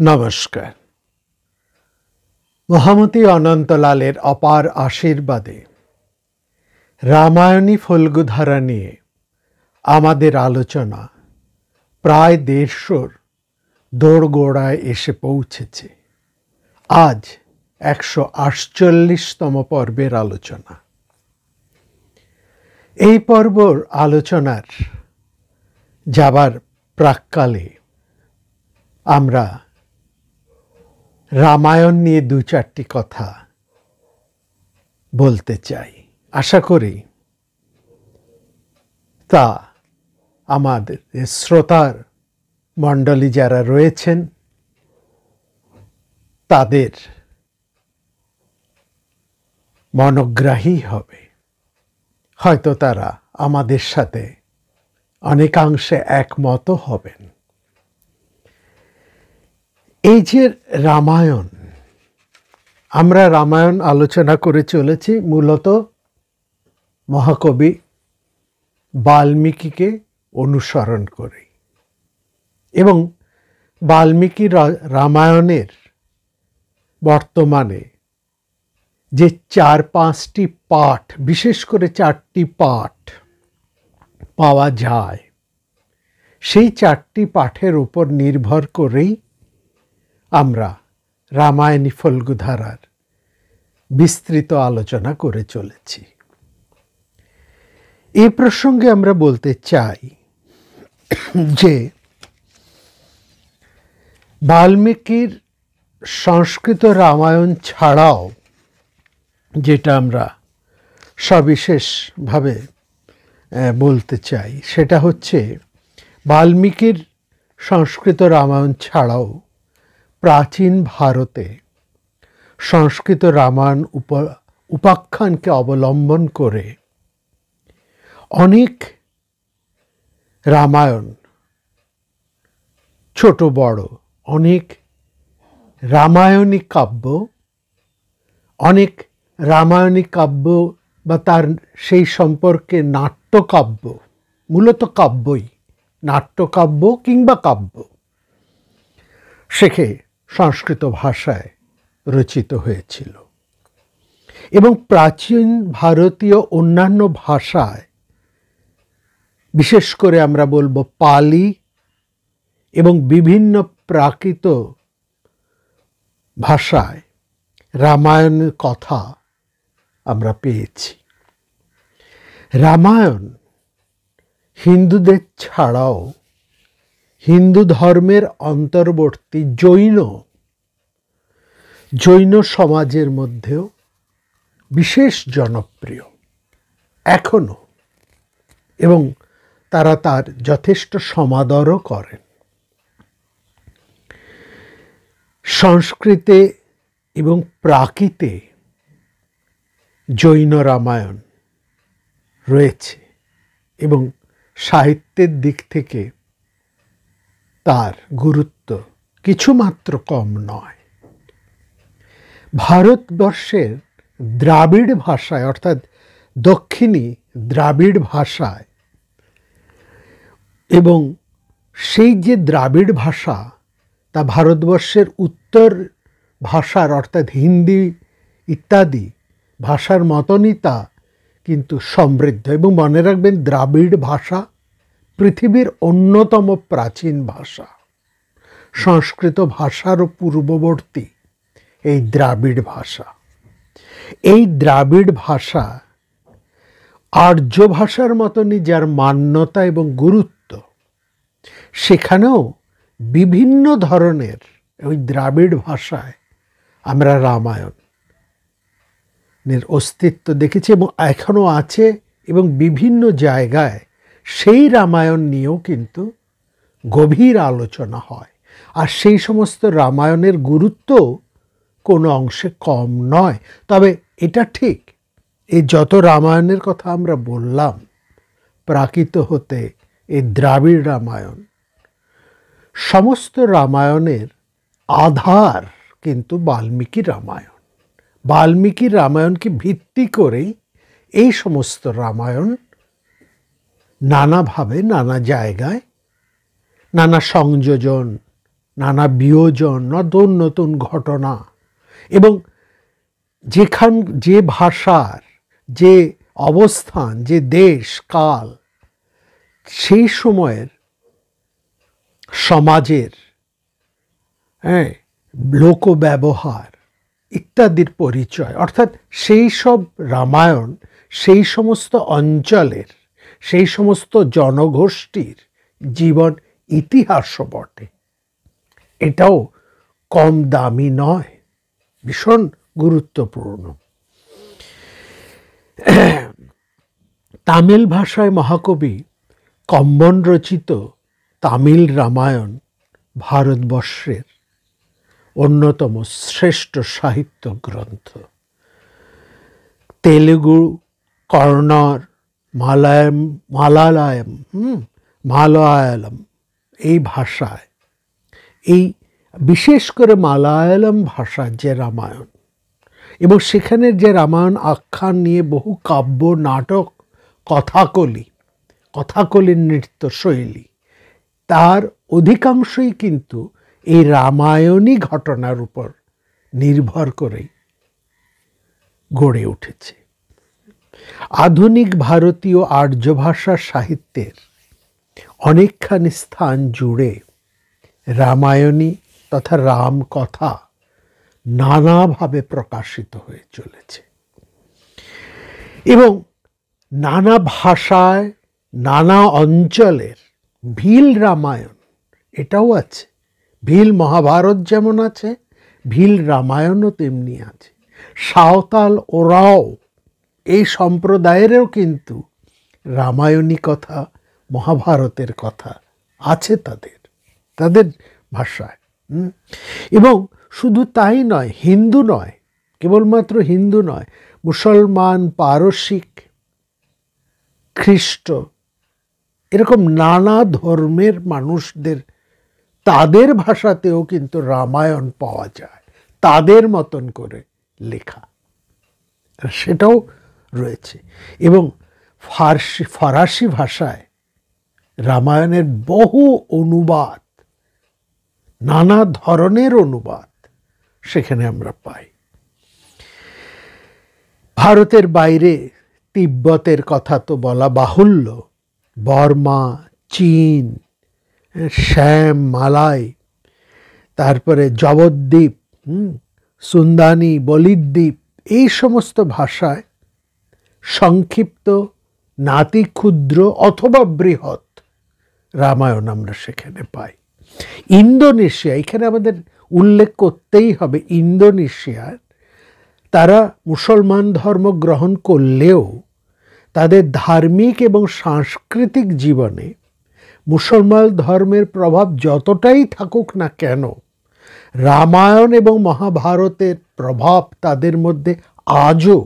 নমস্কার। মহামতি অনন্তলালের অপার আশীর্বাদে রামায়ণী ফল্গুধারা নিয়ে আমাদের আলোচনা প্রায় ১৫০ দোরগোড়ায় এসে পৌঁছেছে। আজ ১৪৮তম পর্বের আলোচনা। এই পর্বর আলোচনার যাবার প্রাক্কালে আমরা রামায়ণ নিয়ে দু চারটি কথা বলতে চাই। আশা করি তা আমাদের শ্রোতার মণ্ডলী যারা রয়েছেন তাদের মনোগ্রাহী হবে। হয়তো তারা আমাদের সাথে অনেকাংশে একমত হবেন। এই যে রামায়ণ, আমরা রামায়ণ আলোচনা করে চলেছি মূলত মহাকবি বাল্মীকিকে অনুসরণ করে, এবং বাল্মীকি রামায়ণের বর্তমানে যে ৪-৫টি পাঠ, বিশেষ করে ৪টি পাঠ পাওয়া যায়, সেই ৪টি পাঠের উপর নির্ভর করেই আমরা রামায়ণী ফল্গুধারার বিস্তৃত আলোচনা করে চলেছি। এই প্রসঙ্গে আমরা বলতে চাই যে বাল্মীকির সংস্কৃত রামায়ণ ছাড়াও, যেটা আমরা সবিশেষভাবে বলতে চাই, সেটা হচ্ছে বাল্মীকির সংস্কৃত রামায়ণ ছাড়াও প্রাচীন ভারতে সংস্কৃত রামায়ণ উপাখ্যানকে অবলম্বন করে অনেক রামায়ণ, ছোট বড় অনেক রামায়ণী কাব্য, অনেক রামায়ণী কাব্য বা তার সেই সম্পর্কে নাট্যকাব্য, মূলত কাব্যই, নাট্যকাব্য কিংবা কাব্য শেখে সংস্কৃত ভাষায় রচিত হয়েছিল। এবং প্রাচীন ভারতীয় অন্যান্য ভাষায়, বিশেষ করে আমরা বলবো পালি এবং বিভিন্ন প্রাকৃত ভাষায় রামায়ণের কথা আমরা পেয়েছি। রামায়ণ হিন্দুদের ছাড়াও হিন্দু ধর্মের অন্তর্বর্তী জৈন সমাজের মধ্যেও বিশেষ জনপ্রিয় এখনো, এবং তারা তার যথেষ্ট সমাদরও করেন। সংস্কৃতে এবং প্রাকৃতে জৈন রামায়ণ রয়েছে, এবং সাহিত্যের দিক থেকে তার গুরুত্ব কিছুমাত্র কম নয়। ভারতবর্ষের দ্রাবিড় ভাষায়, অর্থাৎ দক্ষিণী দ্রাবিড় ভাষায়, এবং সেই যে দ্রাবিড় ভাষা তা ভারতবর্ষের উত্তর ভাষার অর্থাৎ হিন্দি ইত্যাদি ভাষার মতনই তা কিন্তু সমৃদ্ধ। এবং মনে রাখবেন, দ্রাবিড় ভাষা পৃথিবীর অন্যতম প্রাচীন ভাষা। সংস্কৃত ভাষারও পূর্ববর্তী এই দ্রাবিড় ভাষা। এই দ্রাবিড় ভাষা আর্য ভাষার মতনই যার মান্যতা এবং গুরুত্ব, সেখানেও বিভিন্ন ধরনের ওই দ্রাবিড় ভাষায় আমরা রামায়ণের অস্তিত্ব দেখেছি এবং এখনও আছে, এবং বিভিন্ন জায়গায় সেই রামায়ণ নিয়েও কিন্তু গভীর আলোচনা হয়। আর সেই সমস্ত রামায়ণের গুরুত্ব কোনো অংশে কম নয়। তবে এটা ঠিক, এই যত রামায়ণের কথা আমরা বললাম প্রাকৃত হতে এই দ্রাবিড় রামায়ণ, সমস্ত রামায়ণের আধার কিন্তু বাল্মীকি রামায়ণ। বাল্মীকি রামায়ণকে ভিত্তি করেই এই সমস্ত রামায়ণ নানাভাবে, নানা জায়গায়, নানা সংযোজন, নানা বিয়োজন, নতুন নতুন ঘটনা, এবং যে ভাষার যে অবস্থান, যে দেশ কাল, সেই সময়ের সমাজের লোক ব্যবহার ইত্যাদির পরিচয়, অর্থাৎ সেই সব রামায়ণ সেই সমস্ত অঞ্চলের, সেই সমস্ত জনগোষ্ঠীর জীবন ইতিহাসও বটে। এটাও কম দামি নয়, ভীষণ গুরুত্বপূর্ণ। তামিল ভাষায় মহাকবি কম্বন রচিত তামিল রামায়ণ ভারতবর্ষের অন্যতম শ্রেষ্ঠ সাহিত্য গ্রন্থ। তেলুগু, কন্নড়, মালায়ালম এই ভাষায়, এই বিশেষ করে মালায়ালম ভাষার যে রামায়ণ, এবং সেখানের যে রামায়ণ আখ্যান নিয়ে বহু কাব্য, নাটক, কথাকলি নৃত্যশৈলী, তার অধিকাংশই কিন্তু এই রামায়ণী ঘটনার উপর নির্ভর করেই গড়ে উঠেছে। আধুনিক ভারতীয় আর্য ভাষা সাহিত্যের অনেকখানি স্থান জুড়ে রামায়ণী তথা রামকথা নানাভাবে প্রকাশিত হয়ে চলেছে, এবং নানা ভাষায়, নানা অঞ্চলের ভিল রামায়ণ এটাও আছে। ভিল মহাভারত যেমন আছে, ভিল রামায়ণও তেমনি আছে। সাঁওতাল ওরাও এই সম্প্রদায়েরও কিন্তু রামায়ণী কথা, মহাভারতের কথা আছে তাদের ভাষায়। এবং শুধু তাই নয়, হিন্দু নয়, কেবলমাত্র হিন্দু নয়, মুসলমান, পারসিক, খ্রিস্ট, এরকম নানা ধর্মের মানুষদের, তাদের ভাষাতেও কিন্তু রামায়ণ পাওয়া যায়, তাদের মতন করে লেখা, সেটাও রয়েছে। এবং ফরাসি ভাষায় রামায়ণের বহু অনুবাদ, নানা ধরনের অনুবাদ সেখানে আমরা পাই। ভারতের বাইরে তিব্বতের কথা তো বলা বাহুল্য, বর্মা, চীন, শ্যাম, মালাই, তারপরে জবদ্বীপ, সুন্দানি, বলিদ্বীপ, এই সমস্ত ভাষায় সংক্ষিপ্ত, নাতি ক্ষুদ্র অথবা বৃহৎ রামায়ণ আমরা সেখানে পাই। ইন্দোনেশিয়া, এখানে আমাদের উল্লেখ করতেই হবে, ইন্দোনেশিয়ার তারা মুসলমান ধর্ম গ্রহণ করলেও তাদের ধার্মিক এবং সাংস্কৃতিক জীবনে মুসলমান ধর্মের প্রভাব যতটাই থাকুক না কেন, রামায়ণ এবং মহাভারতের প্রভাব তাদের মধ্যে আজও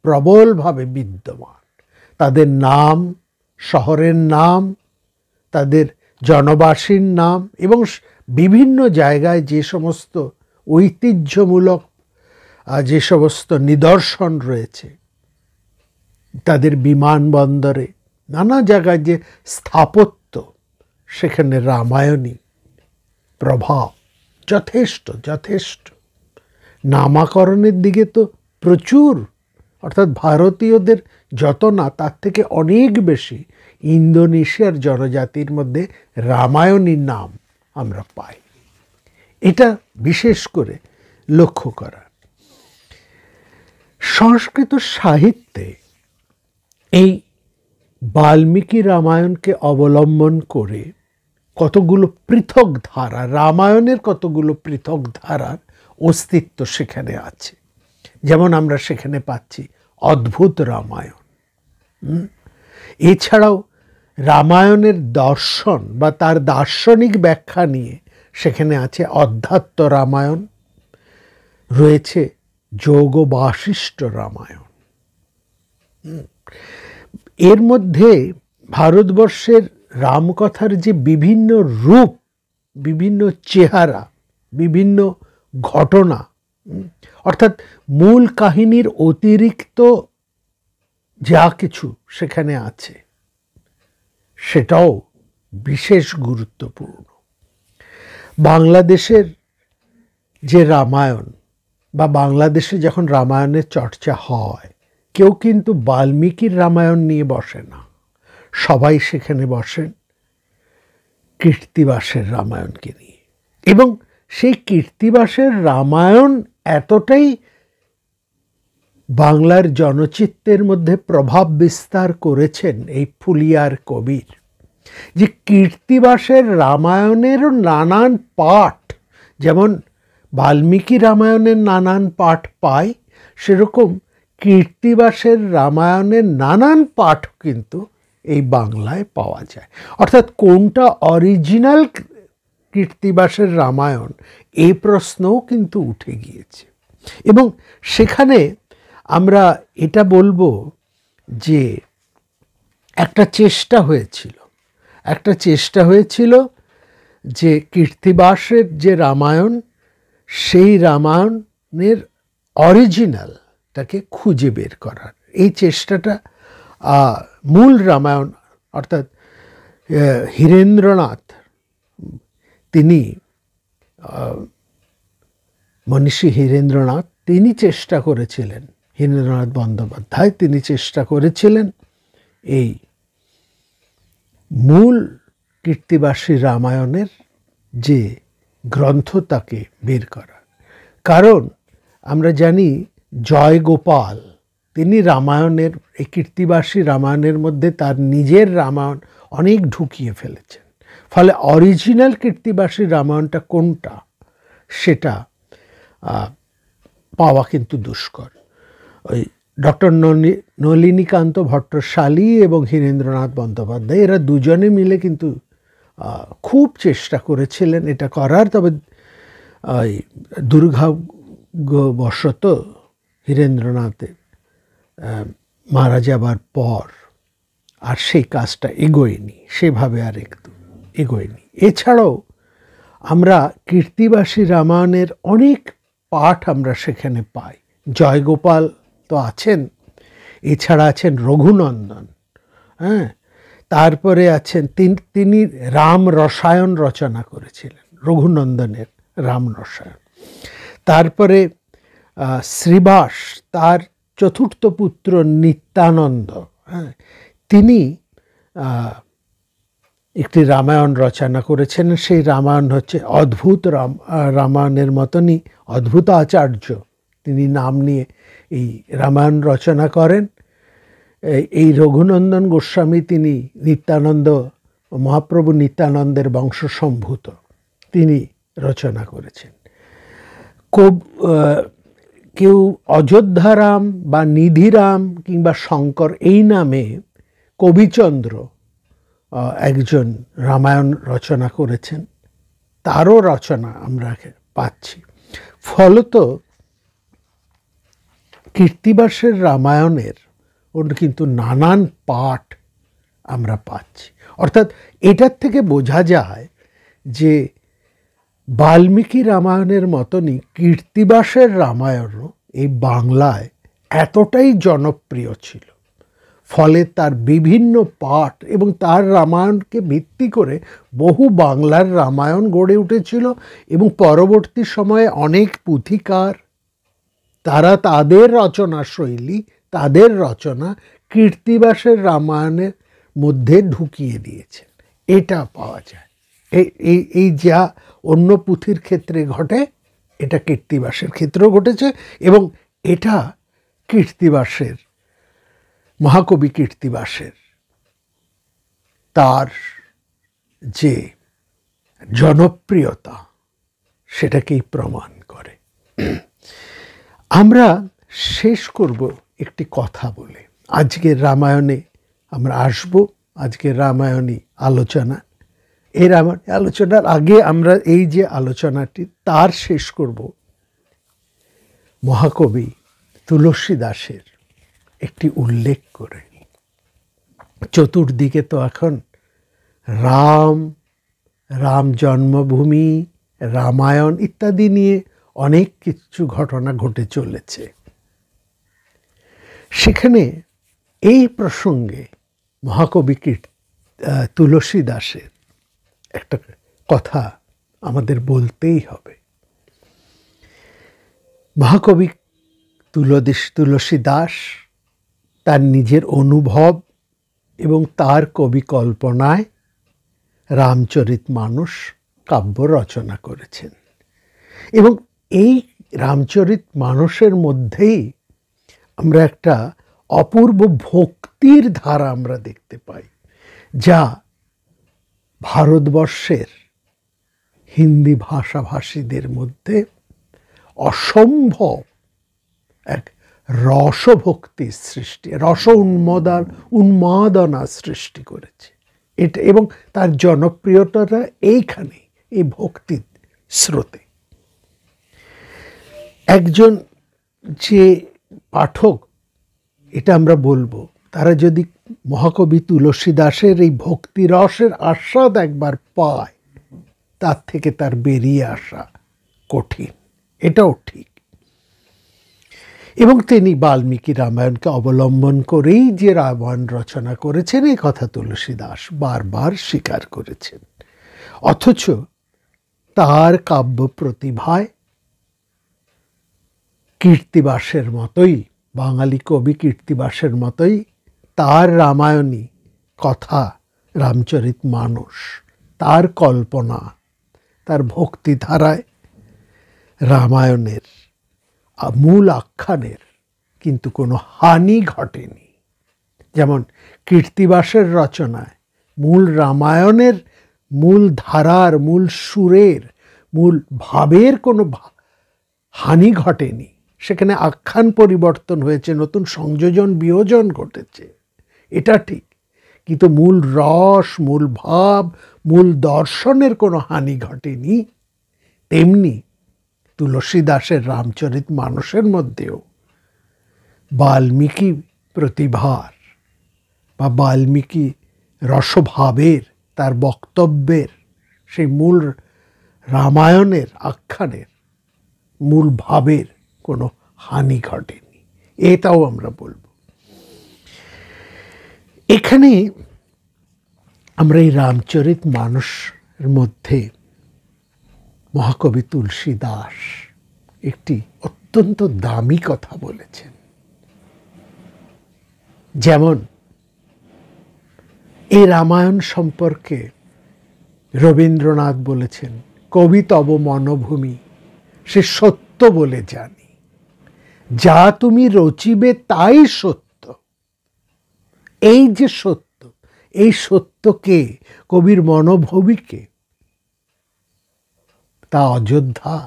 প্রবলভাবে বিদ্যমান। তাদের নাম, শহরের নাম, তাদের জনবাসীর নাম, এবং বিভিন্ন জায়গায় যে সমস্ত ঐতিহ্যমূলক যে সমস্ত নিদর্শন রয়েছে, তাদের বিমানবন্দরে, নানা জায়গায় যে স্থাপত্য, সেখানে রামায়ণী প্রভাব যথেষ্ট। নামাকরণের দিকে তো প্রচুর, অর্থাৎ ভারতীয়দের যত না, তার থেকে অনেক বেশি ইন্দোনেশিয়ার জনজাতির মধ্যে রামায়ণীর নাম আমরা পাই। এটা বিশেষ করে লক্ষ্য করা। সংস্কৃত সাহিত্যে এই বাল্মীকি রামায়ণকে অবলম্বন করে কতগুলো পৃথক ধারা, রামায়ণের কতগুলো পৃথক ধারার অস্তিত্ব সেখানে আছে। যেমন আমরা সেখানে পাচ্ছি অদ্ভুত রামায়ণ। এছাড়াও রামায়ণের দর্শন বা তার দার্শনিক ব্যাখ্যা নিয়ে সেখানে আছে অধ্যাত্ম রামায়ণ, রয়েছে যোগ বাশিষ্ঠ রামায়ণ। এর মধ্যে ভারতবর্ষের রামকথার যে বিভিন্ন রূপ, বিভিন্ন চেহারা, বিভিন্ন ঘটনা, অর্থাৎ মূল কাহিনীর অতিরিক্ত যা কিছু সেখানে আছে, সেটাও বিশেষ গুরুত্বপূর্ণ। বাংলাদেশের যে রামায়ণ বা বাংলাদেশে যখন রামায়ণের চর্চা হয়, কেউ কিন্তু বাল্মীকির রামায়ণ নিয়ে বসে না, সবাই সেখানে বসেন কীর্তিবাসের রামায়ণকে নিয়ে। এবং সেই কীর্তিবাসের রামায়ণ এতটাই বাংলার জনচিত্তের মধ্যে প্রভাব বিস্তার করেছেন এই ফুলিয়ার কবির, যে কীর্তিবাসের রামায়ণেরও নানান পাঠ, যেমন বাল্মীকি রামায়ণের নানান পাঠ পাই, সেরকম কীর্তিবাসের রামায়ণের নানান পাঠ কিন্তু এই বাংলায় পাওয়া যায়। অর্থাৎ কোনটা অরিজিনাল কীর্তিবাসের রামায়ণ, এই প্রশ্নও কিন্তু উঠে গিয়েছে। এবং সেখানে আমরা এটা বলবো যে একটা চেষ্টা হয়েছিল যে কীর্তিবাসের যে রামায়ণ, সেই রামায়ণের অরিজিনালটাকে খুঁজে বের করার। এই চেষ্টাটা মূল রামায়ণ অর্থাৎ হীরেন্দ্রনাথ, তিনি মনীষী হীরেন্দ্রনাথ, তিনি চেষ্টা করেছিলেন, হীরেন্দ্রনাথ বন্দ্যোপাধ্যায় তিনি চেষ্টা করেছিলেন এই মূল কীর্তিবাসী রামায়ণের যে গ্রন্থ তাকে বের করা। কারণ আমরা জানি জয়গোপাল তিনি রামায়ণের, এই কীর্তিবাসী রামায়ণের মধ্যে তার নিজের রামায়ণ অনেক ঢুকিয়ে ফেলেছেন। ফলে অরিজিনাল কীর্তিবাসী রামায়ণটা কোনটা সেটা পাওয়া কিন্তু দুষ্কর। ওই ডক্টর নলিনীকান্ত ভট্টশালী এবং হীরেন্দ্রনাথ বন্দ্যোপাধ্যায় এরা দুজনে মিলে কিন্তু খুব চেষ্টা করেছিলেন এটা করার। তবে দুর্ভাগ্যবশত হীরেন্দ্রনাথের মারা যাবার পর আর সেই কাজটা এগোয়নি, সেভাবে আর একটু এগোয়নি। এছাড়াও আমরা কীর্তিবাসী রামায়ণের অনেক পাঠ আমরা সেখানে পাই। জয়গোপাল তো আছেন, এছাড়া আছেন রঘুনন্দন, হ্যাঁ, তারপরে আছেন তিনি রাম রসায়ন রচনা করেছিলেন, রঘুনন্দনের রাম রসায়ন। তারপরে শ্রীবাস, তার চতুর্থ পুত্র নিত্যানন্দ, হ্যাঁ, তিনি একটি রামায়ণ রচনা করেছেন। সেই রামায়ণ হচ্ছে অদ্ভুত রামায়ণের মতনই অদ্ভুত আচার্য তিনি নাম নিয়ে এই রামায়ণ রচনা করেন। এই রঘুনন্দন গোস্বামী তিনি নিত্যানন্দ, মহাপ্রভু নিত্যানন্দের বংশসম্ভূত, তিনি রচনা করেছেন। কেউ অযোধ্যারাম বা নিধিরাম কিংবা শঙ্কর এই নামে কবিচন্দ্র একজন রামায়ণ রচনা করেছেন, তারও রচনা আমরা পাচ্ছি। ফলত কীর্তিবাসের রামায়ণের ওর কিন্তু নানান পাঠ আমরা পাচ্ছি। অর্থাৎ এটার থেকে বোঝা যায় যে বাল্মীকি রামায়ণের মতনই কীর্তিবাসের রামায়ণও এই বাংলায় এতটাই জনপ্রিয় ছিল, ফলে তার বিভিন্ন পাঠ এবং তার রামায়ণকে ভিত্তি করে বহু বাংলার রামায়ণ গড়ে উঠেছিল। এবং পরবর্তী সময়ে অনেক পুঁথিকার তারা তাদের রচনা শৈলী, তাদের রচনা কীর্তিবাসের রামায়ণের মধ্যে ঢুকিয়ে দিয়েছেন। এটা পাওয়া যায়। এই যা অন্য পুঁথির ক্ষেত্রে ঘটে, এটা কীর্তিবাসের ক্ষেত্রেও ঘটেছে। এবং এটা কীর্তিবাসের, মহাকবি কীর্তিবাসের তার যে জনপ্রিয়তা সেটাকেই প্রমাণ করে। আমরা শেষ করব একটি কথা বলে। আজকের রামায়ণে আমরা আসব, আজকের রামায়ণী আলোচনা। এই রামায়ণ আলোচনার আগে আমরা এই যে আলোচনাটি তার শেষ করব মহাকবি তুলসীদাসের একটি উল্লেখ করে। চতুর্দিকে তো এখন রাম জন্মভূমি, রামায়ণ ইত্যাদি নিয়ে অনেক কিছু ঘটনা ঘটে চলেছে। সেখানে এই প্রসঙ্গে মহাকবি তুলসীদাসের একটা কথা আমাদের বলতেই হবে। মহাকবি তুলসী দাস তার নিজের অনুভব এবং তার কবি কল্পনায় রামচরিতমানস কাব্য রচনা করেছেন, এবং এই রামচরিতমানসের মধ্যেই আমরা একটা অপূর্ব ভক্তির ধারা আমরা দেখতে পাই, যা ভারতবর্ষের হিন্দি ভাষাভাষীদের মধ্যে অসম্ভব এক রসভক্তির সৃষ্টি, উন্মাদনা সৃষ্টি করেছে এটা, এবং তার জনপ্রিয়তাটা এইখানে, এই ভক্তির স্রোতে। একজন যে পাঠক, এটা আমরা বলবো, তারা যদি মহাকবি তুলসী দাসের এই ভক্তিরসের আস্বাদ একবার পায়, তার থেকে তার বেরিয়ে আসা কঠিন, এটাও ঠিক। এবং তিনি বাল্মীকি রামায়ণকে অবলম্বন করেই যে রামায়ণ রচনা করেছেন, এই কথা তুলসী দাস বারবার স্বীকার করেছেন। অথচ তার কাব্য প্রতিভায় কীর্তিবাসের মতোই, বাঙালি কবি কীর্তিবাসের মতোই তার রামায়ণী কথা, রামচরিতমানস, তার কল্পনা, তার ভক্তিধারায় রামায়ণের মূল আখ্যানের কিন্তু কোনো হানি ঘটেনি। যেমন কীর্তিবাসের রচনায় মূল রামায়ণের মূল ধারার, মূল সুরের, মূল ভাবের কোনো হানি ঘটেনি, সেখানে আখ্যান পরিবর্তন হয়েছে, নতুন সংযোজন বিয়োজন ঘটেছে, এটা ঠিক, কিন্তু মূল রস, মূল ভাব, মূল দর্শনের কোনো হানি ঘটেনি। তেমনি তুলসী দাসের রামচরিতমানসের মধ্যেও বাল্মীকি প্রতিভার বা বাল্মীকি রসভাবের, তার বক্তব্যের, সেই মূল রামায়ণের আখ্যানের মূল ভাবের কোনো হানি ঘটেনি, এটাও আমরা বলবো। এখানে আমরা এই রামচরিতমানসের মধ্যে মহাকবি তুলসী দাস একটি অত্যন্ত দামি কথা বলেছেন। যেমন এই রামায়ণ সম্পর্কে রবীন্দ্রনাথ বলেছেন, কবি তব মনভূমি সে সত্য বলে জানি, যা তুমি রচিবে তাই সত্য। এই যে সত্য, এই সত্যকে, কবির মনোভূমিকে, তা অযোধ্যা।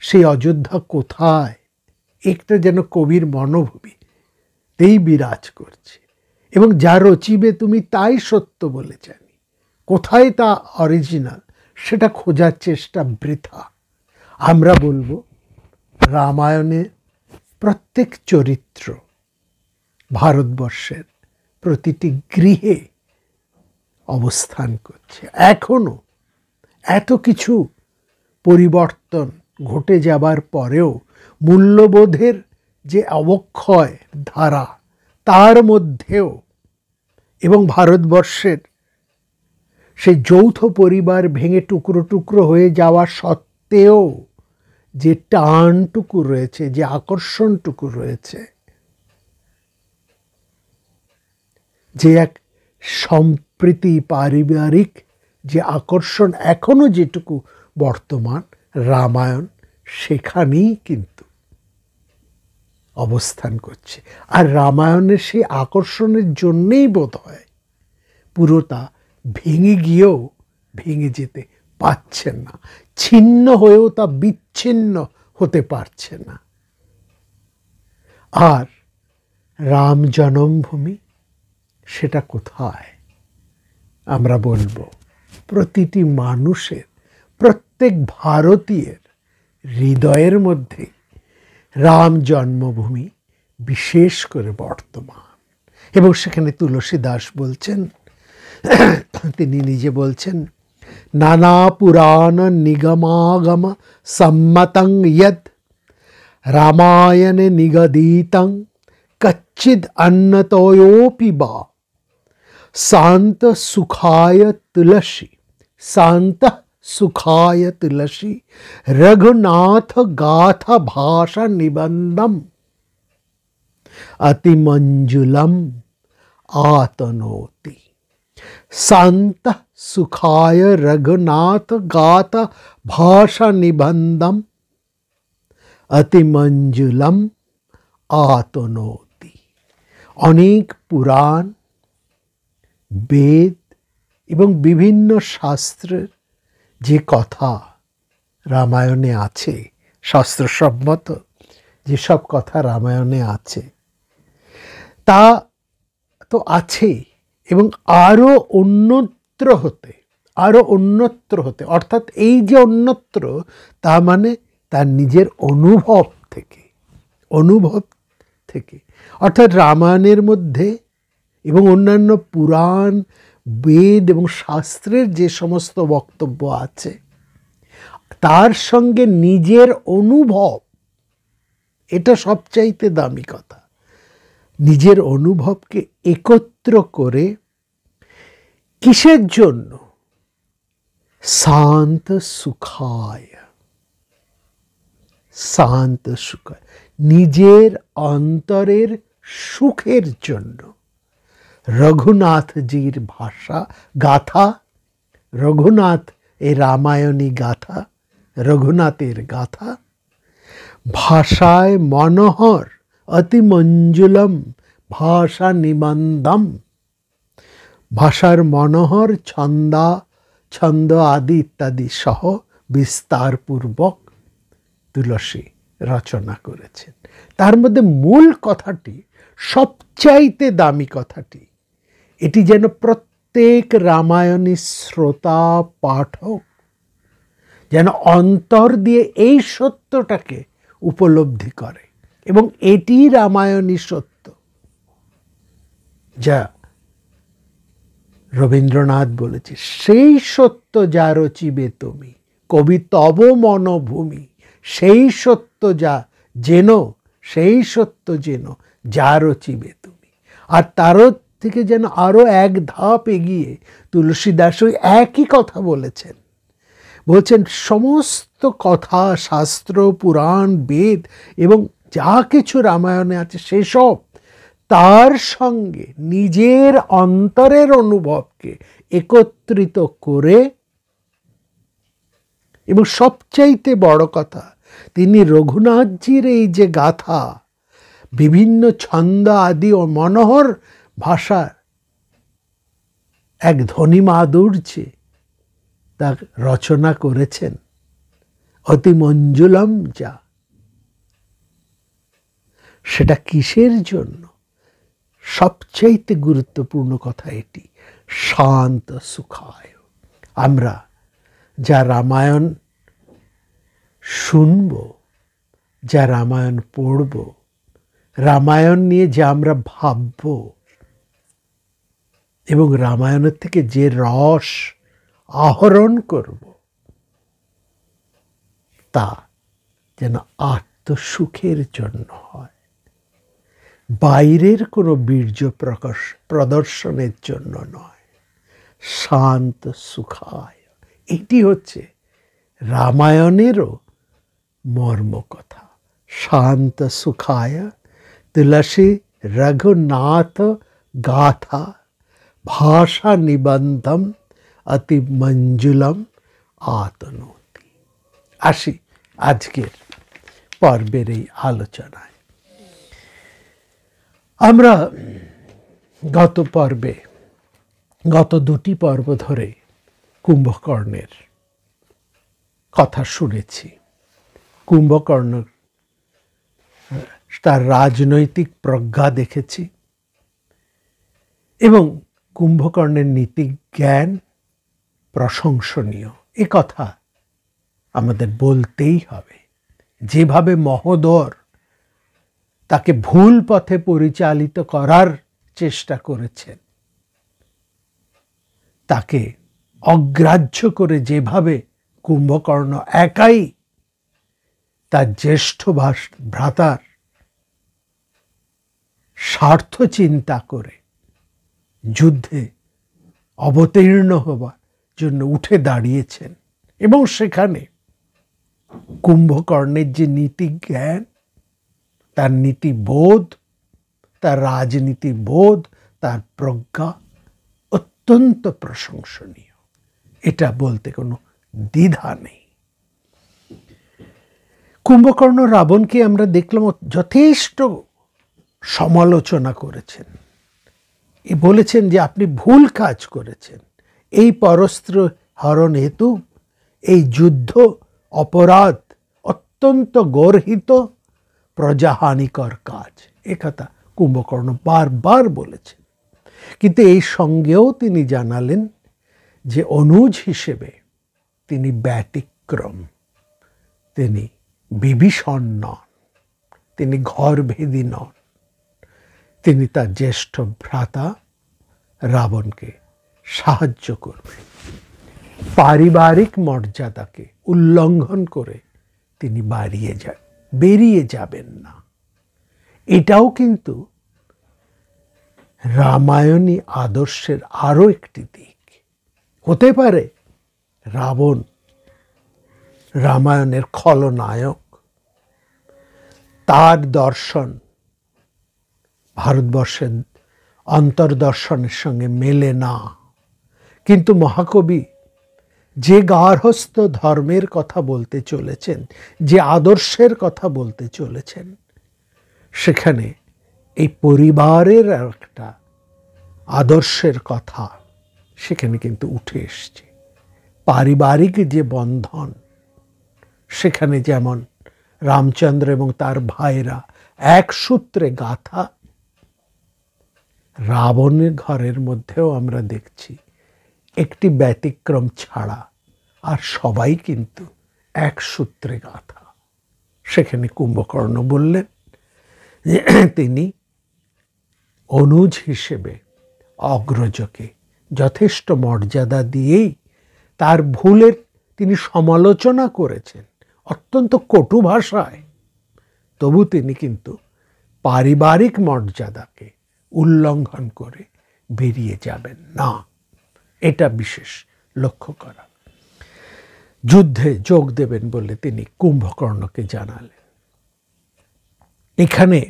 সেই অযোধ্যা কোথায়? একটা যেন কবির মনোভূমিতেই বিরাজ করছে, এবং যা রচিবে তুমি তাই সত্য বলে জানি। কোথায় তা অরিজিনাল, সেটা খোঁজার চেষ্টা বৃথা। আমরা বলবো রামায়ণের প্রত্যেক চরিত্র ভারতবর্ষের প্রতিটি গৃহে অবস্থান করছে। এখনো এত কিছু পরিবর্তন ঘটে যাবার পরেও মূল্যবোধের যে অবক্ষয় ধারা, তার মধ্যেও, এবং ভারতবর্ষের সেই যৌথ পরিবার ভেঙে টুকরো টুকরো হয়ে যাওয়া সত্ত্বেও যে টানটুকু রয়েছে, যে আকর্ষণটুকু রয়েছে, যে এক সম্প্রীতি, পারিবারিক যে আকর্ষণ এখনো যেটুকু বর্তমান, রামায়ণ সেখানেই কিন্তু অবস্থান করছে। আর রামায়ণের সেই আকর্ষণের জন্যেই বোধ হয় পুরোটা ভেঙে গিয়েও ভেঙে যেতে পারছেন না, ছিন্ন হয়েও তা বিচ্ছিন্ন হতে পারছে না। আর রাম জন্মভূমি সেটা কোথায়? আমরা বলবো প্রতিটি মানুষের, প্রত্যেক ভারতীয়ের হৃদয়ের মধ্যে রাম জন্মভূমি বিশেষ করে বর্তমান। এবং সেখানে তুলসী দাস বলছেন, তিনি নিজে বলছেন, নানা পুরাণ নিগমাগম সম্মতং ইয়দ রামায়ণে নিগদিতং কচ্চিদ অন্নতয়োপি বা শান্ত সুখায় তুলসী, শান্ত सुखाय तुलसी रघुनाथ गाथा भाषा निबंधम अतिमंजुलम आतनोति। शांत सुखाय रघुनाथ गाथा भाषा निबंधम अतिमंजुलम आतनोति। अनेक पुराण वेद এবং বিভিন্ন শাস্ত্রের যে কথা রামায়ণে আছে, শাস্ত্রসম্মত যেসব কথা রামায়ণে আছে তা তো আছে, এবং আরও উন্নত্র হতে অর্থাৎ এই যে অন্যত্র তা মানে তার নিজের অনুভব থেকে অর্থাৎ রামায়ণের মধ্যে এবং অন্যান্য পুরাণ বেদ এবং শাস্ত্রের যে সমস্ত বক্তব্য আছে তার সঙ্গে নিজের অনুভব, এটা সবচাইতে দামি কথা। নিজের অনুভবকে একত্র করে কিসের জন্য? শান্ত সুখায়, নিজের অন্তরের সুখের জন্য। রঘুনাথজির গাথা, রঘুনাথ এই রামায়ণী গাথা, রঘুনাথের গাথা ভাষায় মনোহর অতিমঞ্জুলম ভাষা নিবন্ধম, ভাষার মনোহর ছন্দ আদি ইত্যাদি সহ বিস্তারপূর্বক তুলসী রচনা করেছেন। তার মধ্যে মূল কথাটি, সবচাইতে দামি কথাটি, এটি যেন প্রত্যেক রামায়ণী শ্রোতা পাঠক যেন অন্তর দিয়ে এই সত্যটাকে উপলব্ধি করে, এবং এটি রামায়ণী সত্য, যা রবীন্দ্রনাথ বলেছে, সেই সত্য যা রচিবে তুমি কবি তব মনভূমি, সেই সত্য যা রচিবে তুমি। আর তারও থেকে যেন আরো এক ধাপ এগিয়ে তুলসীদাস ওই একই কথা বলছেন, সমস্ত কথা, শাস্ত্র, পুরাণ, বেদ এবং যা কিছু রামায়ণে আছে সেসব তার সঙ্গে নিজের অন্তরের অনুভবকে একত্রিত করে, এবং সবচাইতে বড় কথা তিনি রঘুনাথজির এই যে গাথা বিভিন্ন ছন্দ আদি ও মনোহর ভাষার এক ধ্বনি মাধুর্যে তা রচনা করেছেন, অতি মঞ্জুলম যা, সেটা কিসের জন্য? সবচাইতে গুরুত্বপূর্ণ কথা এটি, শান্ত সুখায়। আমরা যা রামায়ণ শুনব, যা রামায়ণ পড়ব, রামায়ণ নিয়ে যা আমরা ভাবব, এবং রামায়ণের থেকে যে রস আহরণ করব, তা যেন আত্মসুখের জন্য হয়, বাইরের কোনো বীর্য প্রদর্শনের জন্য নয়। শান্ত সুখায়, এটি হচ্ছে রামায়ণেরও মর্ম কথা। শান্ত সুখায় তুলসী রঘুনাথ গাথা ভাষা নিবন্ধম অতি মঞ্জুলম আতনোতি। আসি আজকের পর্বের এই আলোচনায়। আমরা গত দুটি পর্ব ধরে কুম্ভকর্ণের কথা শুনেছি। কুম্ভকর্ণ তার রাজনৈতিক প্রজ্ঞা দেখেছি, এবং কুম্ভকর্ণের নীতি জ্ঞান প্রশংসনীয়, এ কথা আমাদের বলতেই হবে। যেভাবে মহোদর তাকে ভুল পথে পরিচালিত করার চেষ্টা করেছেন, তাকে অগ্রাহ্য করে যেভাবে কুম্ভকর্ণ একাই তার জ্যেষ্ঠ ভ্রাতার স্বার্থ চিন্তা করে যুদ্ধে অবতীর্ণ হবার জন্য উঠে দাঁড়িয়েছেন, এবং সেখানে কুম্ভকর্ণের যে নীতি জ্ঞান, তার নীতিবোধ, তার রাজনীতি বোধ, তার প্রজ্ঞা অত্যন্ত প্রশংসনীয়। এটা বলতে কোনো দ্বিধা নেই। কুম্ভকর্ণ রাবণকে আমরা দেখলাম যথেষ্ট সমালোচনা করেছেন। বলেছেন যে আপনি ভুল কাজ করেছেন, এই পরস্ত্র হরণ হেতু এই যুদ্ধ অপরাধ, অত্যন্ত গর্হিত প্রজাহানিকর কাজ। একথা কুম্ভকর্ণ বারবার বলেছেন। কিন্তু এই সঙ্গেও তিনি জানালেন যে অনুজ হিসেবে তিনি ব্যতিক্রম, তিনি বিভীষণ নন, তিনি ঘরভেদী নন। তিনি তার জ্যেষ্ঠ ভ্রাতা রাবণকে সাহায্য করবেন। পারিবারিক মর্যাদাকে উল্লঙ্ঘন করে তিনি বেরিয়ে যাবেন না। এটাও কিন্তু রামায়ণী আদর্শের আরো একটি দিক। হতে পারে রাবণ রামায়ণের খলনায়ক, তার দর্শন ভারতবর্ষের অন্তর্দর্শনের সঙ্গে মেলে না, কিন্তু মহাকবি যে গার্হস্থ ধর্মের কথা বলতে চলেছেন, যে আদর্শের কথা বলতে চলেছেন, সেখানে এই পরিবারের একটা আদর্শের কথা সেখানে কিন্তু উঠে এসছে। পারিবারিক যে বন্ধন, সেখানে যেমন রামচন্দ্র এবং তার ভাইরা এক সূত্রে গাঁথা, রাবণের ঘরের মধ্যেও আমরা দেখছি একটি ব্যতিক্রম ছাড়া আর সবাই কিন্তু এক সূত্রে গাঁথা। সেখানে কুম্ভকর্ণ বললেন যে তিনি অনুজ হিসেবে অগ্রজকে যথেষ্ট মর্যাদা দিয়েই তার ভুলের তিনি সমালোচনা করেছেন অত্যন্ত কটু ভাষায়, তবু তিনি কিন্তু পারিবারিক মর্যাদাকে উল্লঙ্ঘন করে বেরিয়ে যাবেন না। এটা বিশেষ লক্ষ্য করা। যুদ্ধে যোগ দেবেন বলে তিনি কুম্ভকর্ণকে জানালেন। এখানে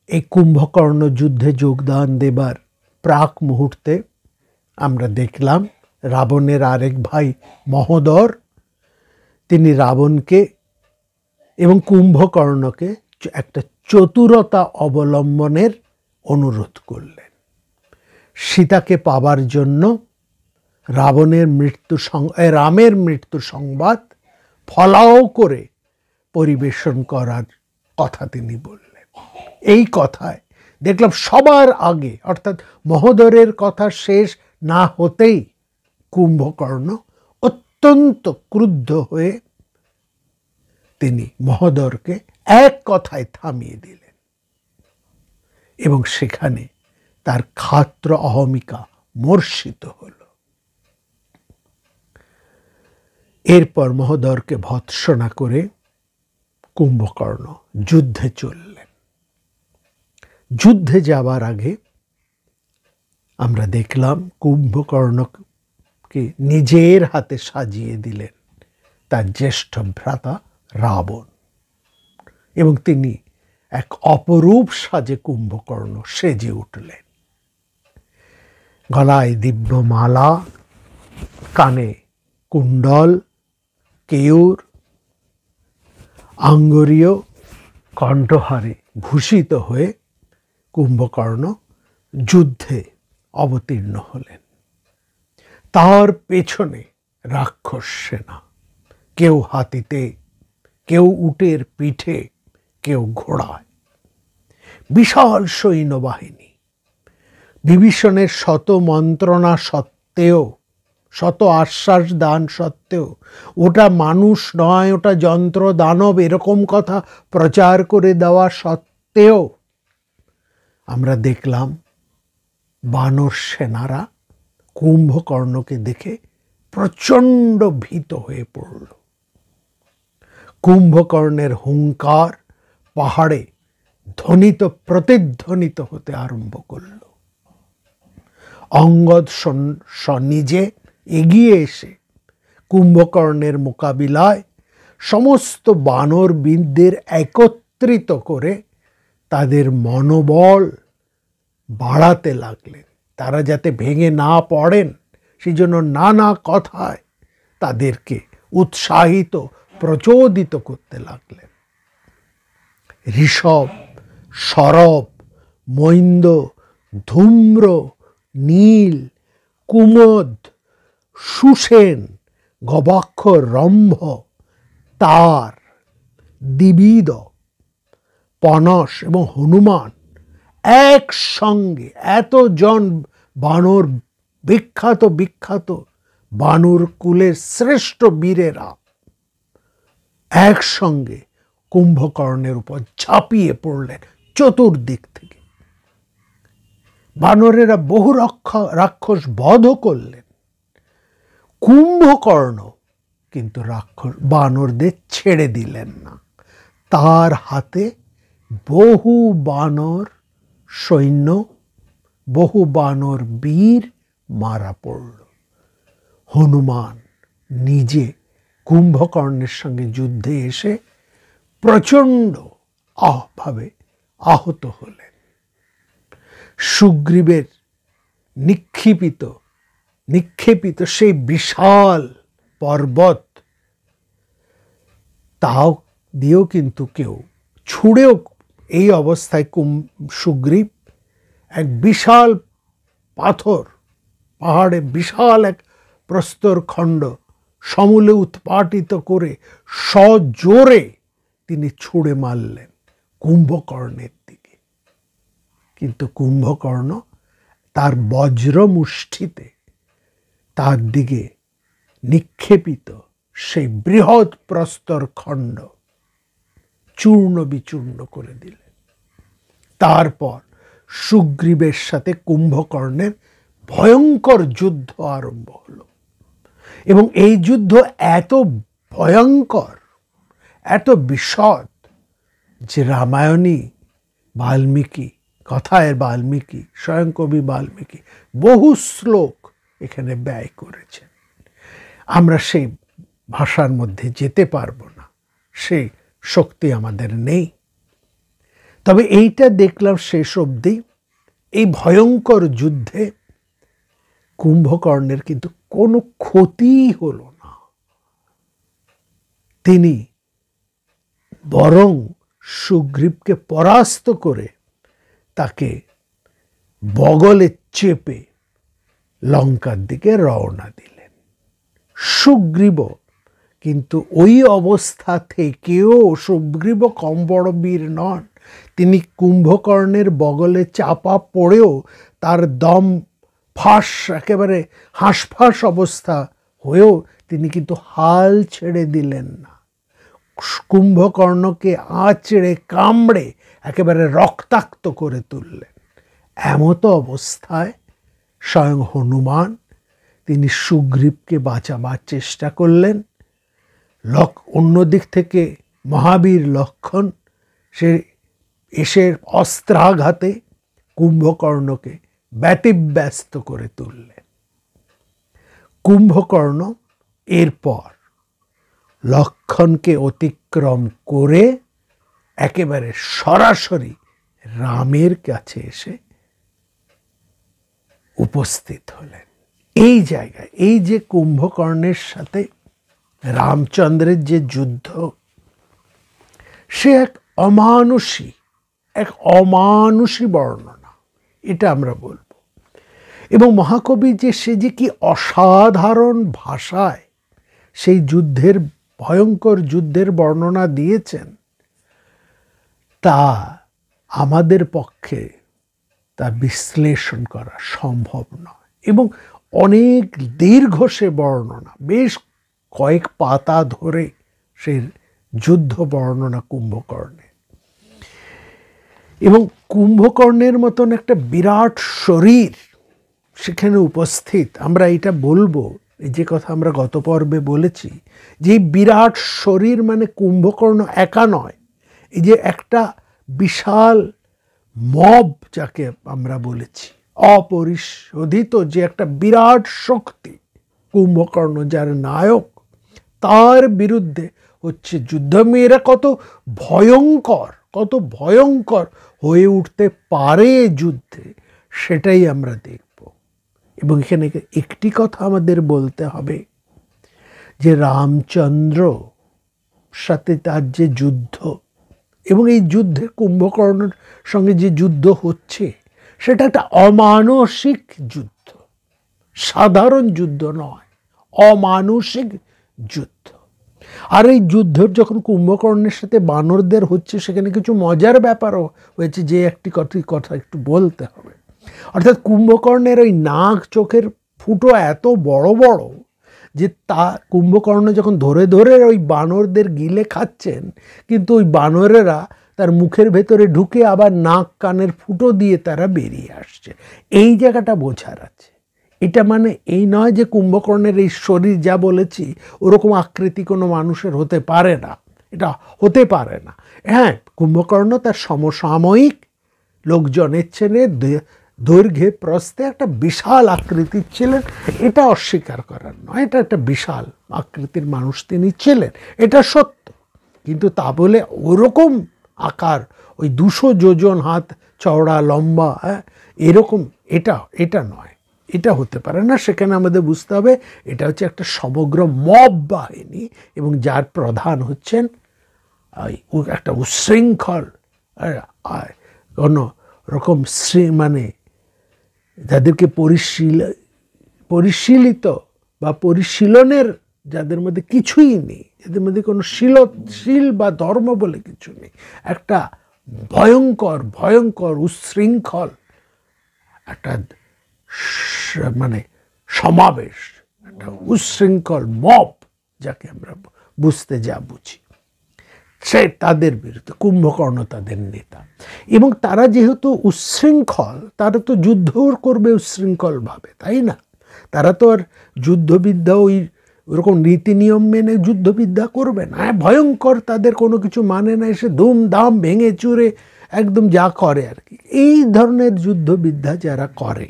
এই কুম্ভকর্ণ যুদ্ধে যোগদান দেবার প্রাক মুহূর্তে আমরা দেখলাম রাবণের আরেক ভাই মহোদর, তিনি রাবণকে এবং কুম্ভকর্ণকে একটা চতুরতা অবলম্বনের অনুরোধ করলেন। সীতাকে পাবার জন্য রামের মৃত্যু সংবাদ ফলাও করে পরিবেশন করার কথা তিনি বললেন। এই কথায় দেখলাম সবার আগে, অর্থাৎ মহোদরের কথা শেষ না হতেই কুম্ভকর্ণ অত্যন্ত ক্রুদ্ধ হয়ে তিনি মহোদরকে এক কথায় থামিয়ে দিলেন এবং সেখানে তার ক্ষাত্র অহমিকা মর্ষিত হল। এরপর মহোদরকে ভৎসনা করে কুম্ভকর্ণ যুদ্ধে চললেন। যুদ্ধে যাবার আগে আমরা দেখলাম কুম্ভকর্ণকে নিজের হাতে সাজিয়ে দিলেন তার জ্যেষ্ঠ ভ্রাতা রাবণ, এবং তিনি এক অপরূপ সাজে কুম্ভকর্ণ সেজে উঠলেন। গলায় দিব্যমালা, কানে কুণ্ডল, কেয়ুর, আঙ্গুরীয়, কণ্ঠহারে ভূষিত হয়ে কুম্ভকর্ণ যুদ্ধে অবতীর্ণ হলেন। তার পেছনে রাক্ষস সেনা, কেউ হাতিতে, কেউ উটের পিঠে, কেউ ঘোড়ায়, বিশাল সৈন্যবাহিনী। বিভীষণের শত মন্ত্রণা সত্ত্বেও, শত আশ্বাস দান সত্ত্বেও, ওটা মানুষ নয়, ওটা যন্ত্র দানব, এরকম কথা প্রচার করে দেওয়া সত্ত্বেও আমরা দেখলাম বানর সেনারা কুম্ভকর্ণকে দেখে প্রচণ্ড ভীত হয়ে পড়ল। কুম্ভকর্ণের হুঙ্কার পাহাড়ে প্রতিধ্বনিত হতে আরম্ভ করল। অঙ্গদ নিজে এগিয়ে এসে কুম্ভকর্ণের মোকাবিলায় সমস্ত বানরবীরদের একত্রিত করে তাদের মনোবল বাড়াতে লাগলেন। তারা যাতে ভেঙে না পড়েন সেই জন্য নানা কথায় তাদেরকে উৎসাহিত প্রচোদিত করতে লাগলেন। ঋষভ, সরব, মৈন্দ, ধূম্র, নীল, কুমদ, সুসেন, গবাক্ষ, রম্ভ, তার, দিবিদ, পনস এবং হনুমান একসঙ্গে এতজন বানর, বিখ্যাত বিখ্যাত বানর কুলের শ্রেষ্ঠ বীরেরা একসঙ্গে কুম্ভকর্ণের উপর ঝাঁপিয়ে পড়লেন চতুর্দিক থেকে। বানরেরা বহু রাক্ষস বধ করলেন। কুম্ভকর্ণ কিন্তু বানরদের ছেড়ে দিলেন না। তার হাতে বহু বানর সৈন্য, বহু বানর বীর মারা পড়ল। হনুমান নিজে কুম্ভকর্ণের সঙ্গে যুদ্ধে এসে প্রচণ্ড ভাবে আহত হলেন। সুগ্রীবের নিক্ষেপিত সেই বিশাল পর্বত তাও দিয়েও কিন্তু কেউ ছুঁড়েও, এই অবস্থায় সুগ্রীব এক বিশাল পাহাড়ে বিশাল এক প্রস্তর খণ্ড সমূলে উৎপাটিত করে সজোরে তিনি ছুঁড়ে মারলেন কুম্ভকর্ণের দিকে। কিন্তু কুম্ভকর্ণ তার বজ্র মুষ্টিতে তার দিকে নিক্ষেপিত সেই বৃহৎ প্রস্তর খণ্ড চূর্ণ বিচূর্ণ করে দিলেন। তারপর সুগ্রীবের সাথে কুম্ভকর্ণের ভয়ঙ্কর যুদ্ধ আরম্ভ হলো। এবং এই যুদ্ধ এত ভয়ঙ্কর, এত বিশদ যে রামায়ণী বাল্মীকি স্বয়ং কবি বাল্মীকি বহু শ্লোক এখানে ব্যয় করেছেন। আমরা সেই ভাষার মধ্যে যেতে পারবো না, সেই শক্তি আমাদের নেই। তবে এইটা দেখলাম শেষ অবধি এই ভয়ঙ্কর যুদ্ধে কুম্ভকর্ণের কিন্তু কোনো ক্ষতি হলো না। তিনি বরং সুগ্রীবকে পরাস্ত করে তাকে বগলে চেপে লঙ্কার দিকে রওনা দিলেন। সুগ্রীব কিন্তু ওই অবস্থা থেকেও সুগ্রীব কম বড় বীর নন। তিনি কুম্ভকর্ণের বগলে চাপা পড়েও তার দম একেবারে হাঁসফাঁস অবস্থা হয়েও তিনি কিন্তু হাল ছেড়ে দিলেন না। কুম্ভকর্ণকে আঁচড়ে কামড়ে একেবারে রক্তাক্ত করে তুললেন। এমতো অবস্থায় স্বয়ং হনুমান তিনি সুগ্রীবকে বাঁচাবার চেষ্টা করলেন। অন্যদিক থেকে মহাবীর লক্ষণ সে এসে অস্ত্রাঘাতে কুম্ভকর্ণকে ব্যতিব্যস্ত করে তুললেন। কুম্ভকর্ণ এরপর লক্ষণকে অতিক্রম করে একেবারে সরাসরি রামের কাছে এসে উপস্থিত হলেন। এই জায়গায় এই যে কুম্ভকর্ণের সাথে রামচন্দ্রের যে যুদ্ধ, সে এক অমানুষী বর্ণনা, এটা আমরা বলবো। এবং মহাকবি সে যে কি অসাধারণ ভাষায় সেই ভয়ঙ্কর যুদ্ধের বর্ণনা দিয়েছেন, তা আমাদের পক্ষে তা বিশ্লেষণ করা সম্ভব নয়। এবং অনেক দীর্ঘ সে বর্ণনা, বেশ কয়েক পাতা ধরে সে যুদ্ধ বর্ণনা কুম্ভকর্ণের। এবং কুম্ভকর্ণের মতন একটা বিরাট শরীর সেখানে উপস্থিত। আমরা এটা বলবো, যে কথা আমরা গত পর্বে বলেছি, যে বিরাট শরীর মানে কুম্ভকর্ণ একা নয়, এই যে একটা বিশাল মব যাকে আমরা বলেছি, অপরিশোধিত যে একটা বিরাট শক্তি কুম্ভকর্ণ, যার নায়ক তার বিরুদ্ধে হচ্ছে যুদ্ধ। এরা কত ভয়ঙ্কর হয়ে উঠতে পারে যুদ্ধে, সেটাই আমরা দেখব। এবং এখানে একটি কথা আমাদের বলতে হবে যে রামচন্দ্র সাথে তার যে যুদ্ধ, এবং এই যুদ্ধে কুম্ভকর্ণের সঙ্গে যে যুদ্ধ হচ্ছে, সেটা একটা অমানসিক যুদ্ধ, সাধারণ যুদ্ধ নয়, অমানসিক যুদ্ধ। আর এই যুদ্ধ যখন কুম্ভকর্ণের সাথে বানরদের হচ্ছে, সেখানে কিছু মজার ব্যাপারও হয়েছে, যে একটি কথা একটু বলতে হবে। অর্থাৎ কুম্ভকর্ণের ওই নাক চোখের ফুটো এত বড় বড় যে কুম্ভকর্ণ যখন ধরে ধরে ওই বানরদের গিলে খাচ্ছেন, কিন্তু ওই বানরেরা তার মুখের ভেতরে ঢুকে আবার নাক কানের ফুটো দিয়ে তারা বেরিয়ে আসছে। এই জায়গাটা বোঝার আছে। এটা মানে এই নয় যে কুম্ভকর্ণের এই শরীর যা বলেছি ওরকম আকৃতি কোনো মানুষের হতে পারে না, এটা হতে পারে না। হ্যাঁ, কুম্ভকর্ণ তার সমসাময়িক লোকজনের ছেলে দৈর্ঘ্যে প্রস্থে একটা বিশাল আকৃতির ছিলেন, এটা অস্বীকার করার নয়, এটা একটা বিশাল আকৃতির মানুষ তিনি ছিলেন, এটা সত্য। কিন্তু তা বলে ওরকম আকার, ওই 200 যোজন হাত চওড়া লম্বা, এরকম এটা নয়, এটা হতে পারে না। সেখানে আমাদের বুঝতে হবে এটা হচ্ছে একটা সমগ্র মব বাহিনী, এবং যার প্রধান হচ্ছেন একটা উচ্ছৃঙ্খল কোনো রকম মানে যাদেরকে পরিশীলিত বা পরিশীলনের, যাদের মধ্যে কিছুই নেই, যাদের মধ্যে কোনো শীল বা ধর্ম বলে কিছু নেই, একটা ভয়ঙ্কর উচ্ছৃঙ্খল একটা মানে সমাবেশ, একটা উচ্ছৃঙ্খল মব, যাকে আমরা বুঝতে যা বুঝি, সে তাদের বিরুদ্ধে কুম্ভকর্ণ তাদের নেতা। এবং তারা যেহেতু উচ্ছৃঙ্খল, তারা তো যুদ্ধও করবে উচ্ছৃঙ্খলভাবে, তাই না? তারা তো আর যুদ্ধবিদ্যা ওরকম নীতি নিয়ম মেনে যুদ্ধবিদ্যা করবে না। ভয়ঙ্কর, তাদের কোনো কিছু মানে না, এসে ধুমধাম ভেঙে চুরে একদম যা করে আর কি। এই ধরনের যুদ্ধবিদ্যা যারা করে,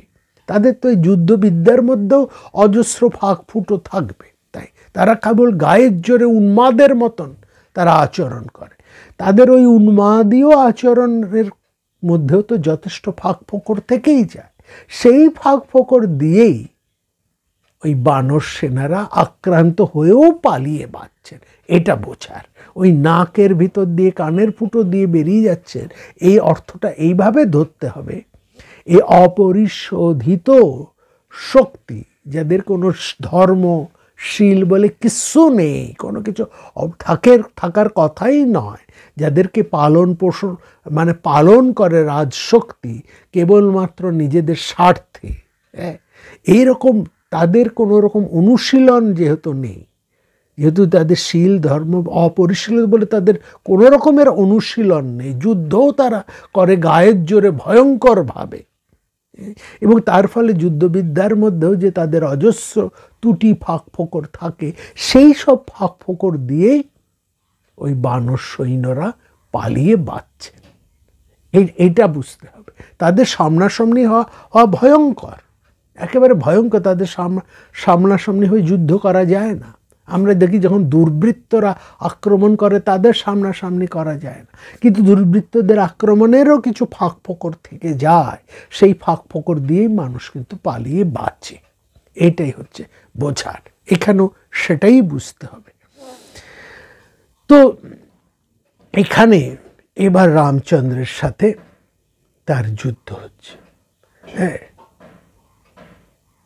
তাদের তো এই যুদ্ধবিদ্যার মধ্যেও অজস্র ফাঁক ফুটো থাকবে। তাই তারা কেবল গায়ের জোরে উন্মাদের মতন তারা আচরণ করে। তাদের ওই উন্মাদীয় আচরণের মধ্যেও তো যথেষ্ট ফাঁক ফোকর থেকেই যায়। সেই ফাঁক ফোকর দিয়েই ওই বানর সেনারা আক্রান্ত হয়েও পালিয়ে বাঁচছেন, এটা বোঝার। ওই নাকের ভিতর দিয়ে কানের ফুটো দিয়ে বেরিয়ে যাচ্ছেন, এই অর্থটা এইভাবে ধরতে হবে। এই অপরিশোধিত শক্তি, যাদের কোনো ধর্ম শীল বলে কিছু নেই, কোনো কিছু থাকার কথাই নয়, যাদেরকে পালন করে রাজশক্তি কেবলমাত্র নিজেদের স্বার্থে, এইরকম তাদের কোনো রকম অনুশীলন যেহেতু নেই, যেহেতু তাদের শীল ধর্ম অপরিশীলিত বলে তাদের কোনো রকমের অনুশীলন নেই, যুদ্ধও তারা করে গায়ের জোরে ভয়ঙ্করভাবে, এবং তার ফলে যুদ্ধবিদ্যার মধ্যেও যে তাদের অজস্র ত্রুটি ফাঁক ফোকর থাকে, সেই সব ফাঁক ফোকর দিয়েই ওই বানর সৈন্যরা পালিয়ে বাঁচছে। এইটা বুঝতে হবে। তাদের সামনাসামনি হওয়া ভয়ঙ্কর, একেবারে ভয়ঙ্কর। তাদের সামনাসামনি হয়ে যুদ্ধ করা যায় না। আমরা দেখি যখন দুর্বৃত্তরা আক্রমণ করে, তাদের সামনাসামনি করা যায় না, কিন্তু দুর্বৃত্তদের আক্রমণেরও কিছু ফাঁক ফোকর থেকে যায়, সেই ফাঁক ফোকর দিয়েই মানুষ কিন্তু পালিয়ে বাঁচে। এইটাই হচ্ছে বোঝার, এখানেও সেটাই বুঝতে হবে। তো এখানে এবার রামচন্দ্রের সাথে তার যুদ্ধ হচ্ছে। হ্যাঁ,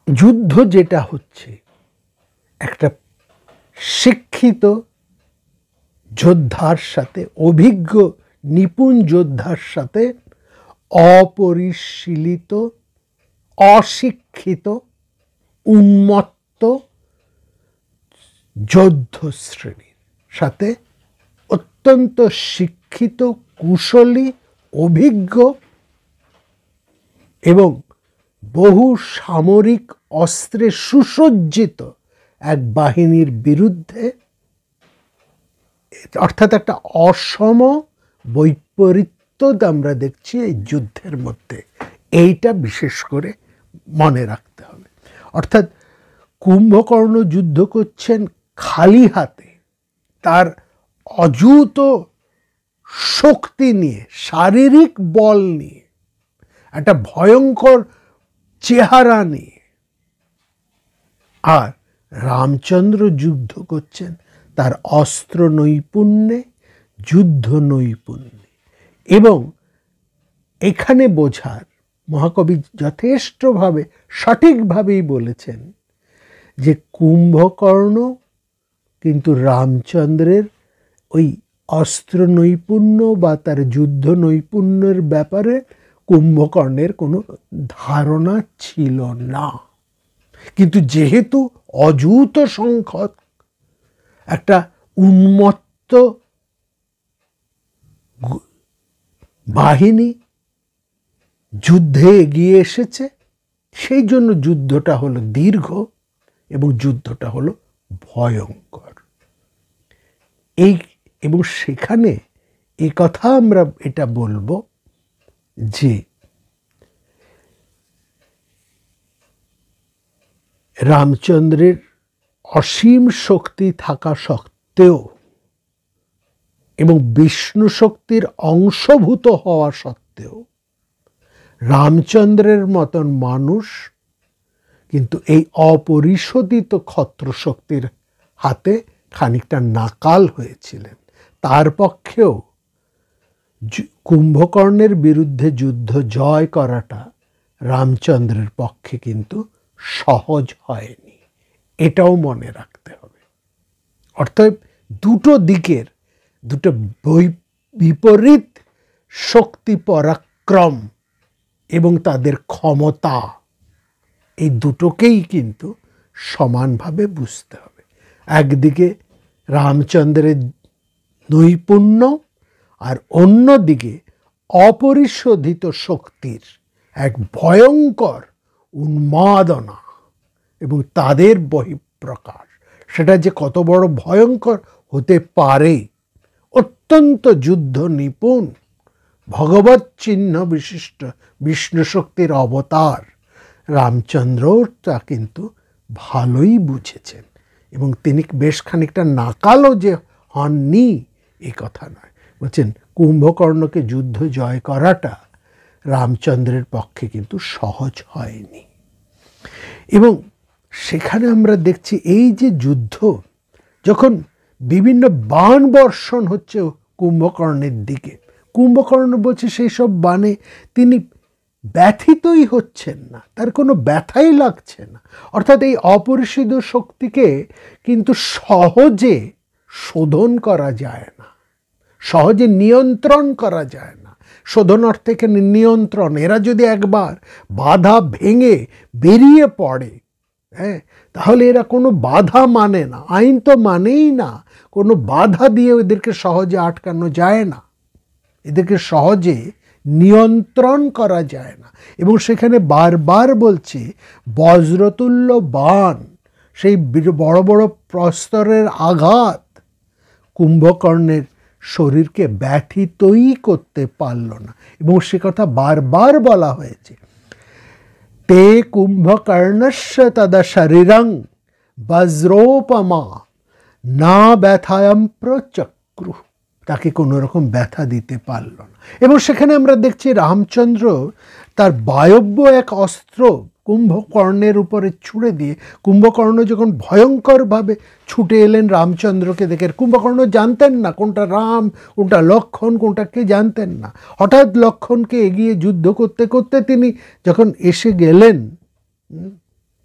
যুদ্ধ যেটা হচ্ছে একটা শিক্ষিত যোদ্ধার সাথে, অভিজ্ঞ নিপুণ যোদ্ধার সাথে অপরিশীলিত, অশিক্ষিত, উন্মত্ত যোদ্ধ শ্রেণীর সাথে অত্যন্ত শিক্ষিত, কুশলী, অভিজ্ঞ এবং বহু সামরিক অস্ত্রে সুসজ্জিত এক বাহিনীর বিরুদ্ধে, অর্থাৎ একটা অসম বৈপরীত্য আমরা দেখছি এই যুদ্ধের মধ্যে। এইটা বিশেষ করে মনে রাখতে হবে। অর্থাৎ কুম্ভকর্ণ যুদ্ধ করছেন খালি হাতে, তার অযুত শক্তি নিয়ে, শারীরিক বল নিয়ে, একটা ভয়ঙ্কর চেহারা নিয়ে। আর রামচন্দ্র যুদ্ধ করছেন তার অস্ত্র নৈপুণ্যে, যুদ্ধ নৈপুণ্যে। এবং এখানে বোঝার, মহাকবি যথেষ্টভাবে সঠিকভাবেই বলেছেন যে কুম্ভকর্ণ কিন্তু রামচন্দ্রের ওই অস্ত্র নৈপুণ্য বা তার যুদ্ধ নৈপুণ্যের ব্যাপারে কুম্ভকর্ণের কোনো ধারণা ছিল না। কিন্তু যেহেতু অযুত সংখ্যক একটা উন্মত্ত বাহিনী যুদ্ধে এগিয়ে এসেছে, সেই জন্য যুদ্ধটা হলো দীর্ঘ এবং যুদ্ধটা হলো ভয়ঙ্কর। এবং সেখানে এই কথা আমরা এটা বলবো যে রামচন্দ্রের অসীম শক্তি থাকা সত্ত্বেও এবং বিষ্ণু শক্তির অংশভূত হওয়া সত্ত্বেও রামচন্দ্রের মতন মানুষ কিন্তু এই অপরিশোধিত ক্ষত্র শক্তির হাতে খানিকটা নাকাল হয়েছিলেন। তার পক্ষেও কুম্ভকর্ণের বিরুদ্ধে যুদ্ধ জয় করাটা রামচন্দ্রের পক্ষে কিন্তু সহজ হয়নি, এটাও মনে রাখতে হবে। অর্থাৎ দুটো দিকের, দুটো বিপরীত শক্তি পরাক্রম এবং তাদের ক্ষমতা, এই দুটোকেই কিন্তু সমানভাবে বুঝতে হবে। একদিকে রামচন্দ্রের নৈপুণ্য আর অন্যদিকে অপরিশোধিত শক্তির এক ভয়ঙ্কর উন্মাদনা এবং তাদের বহিঃপ্রকাশ, সেটা যে কত বড় ভয়ঙ্কর হতে পারে। অত্যন্ত যুদ্ধ নিপুণ, ভগবত চিহ্ন বিশিষ্ট বিষ্ণু শক্তির অবতার রামচন্দ্রও তা কিন্তু ভালোই বুঝেছেন এবং তিনি বেশ খানিকটা নাকালও যে হননি এ কথা নয়। বলছেন কুম্ভকর্ণকে যুদ্ধ জয় করাটা রামচন্দ্রের পক্ষে কিন্তু সহজ হয়নি। এবং সেখানে আমরা দেখছি এই যে যুদ্ধ, যখন বিভিন্ন বাণ বর্ষণ হচ্ছে কুম্ভকর্ণের দিকে, কুম্ভকর্ণ বলছে সেই সব বাণে তিনি ব্যথিতই হচ্ছেন না, তার কোনো ব্যথাই লাগছে না। অর্থাৎ এই অপরিশোধিত শক্তিকে কিন্তু সহজে শোধন করা যায় না, সহজে নিয়ন্ত্রণ করা যায় না। শোধন অর্থে এখানে নিয়ন্ত্রণ। এরা যদি একবার বাধা ভেঙে বেরিয়ে পড়ে, হ্যাঁ, তাহলে এরা কোনো বাধা মানে না, আইন তো মানেই না। কোনো বাধা দিয়ে এদেরকে সহজে আটকানো যায় না, এদেরকে সহজে নিয়ন্ত্রণ করা যায় না। এবং সেখানে বারবার বলছে বজ্রতুল্য বাণ, সেই বড় বড় প্রস্তরের আঘাত কুম্ভকর্ণের শরীরকে ব্যথিতই করতে পারল না। এবং সে কথা বারবার বলা হয়েছে, তে কুম্ভকর্ণস্য তদা শরীরং বজ্রোপমা না ব্যথায়ম প্রচক্রু, তাকে কোনো রকম ব্যথা দিতে পারল না। এবং সেখানে আমরা দেখছি রামচন্দ্র তার বায়ব্য এক অস্ত্র কুম্ভকর্ণের উপরে ছুড়ে দিয়ে, কুম্ভকর্ণ যখন ভয়ঙ্করভাবে ছুটে এলেন রামচন্দ্রকে দেখে, কুম্ভকর্ণ জানতেন না কোনটা রাম, কোনটা লক্ষ্মণ, কোনটা কে জানতেন না। হঠাৎ লক্ষ্মণকে এগিয়ে যুদ্ধ করতে করতে তিনি যখন এসে গেলেন,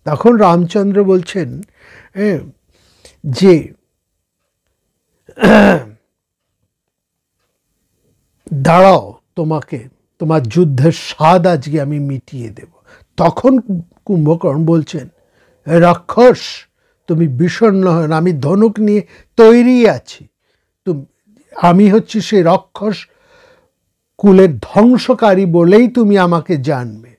তখন রামচন্দ্র বলছেন যে দাঁড়াও, তোমার যুদ্ধের স্বাদ আজকে আমি মিটিয়ে দেব। তখন কুম্ভকর্ণ বলছেন, রাক্ষস তুমি বিষণ্ণ হও না, আমি ধনুক নিয়ে তৈরি আছি, আমি হচ্ছি সেই রাক্ষস কুলের ধ্বংসকারী বলেই তুমি আমাকে জানবে,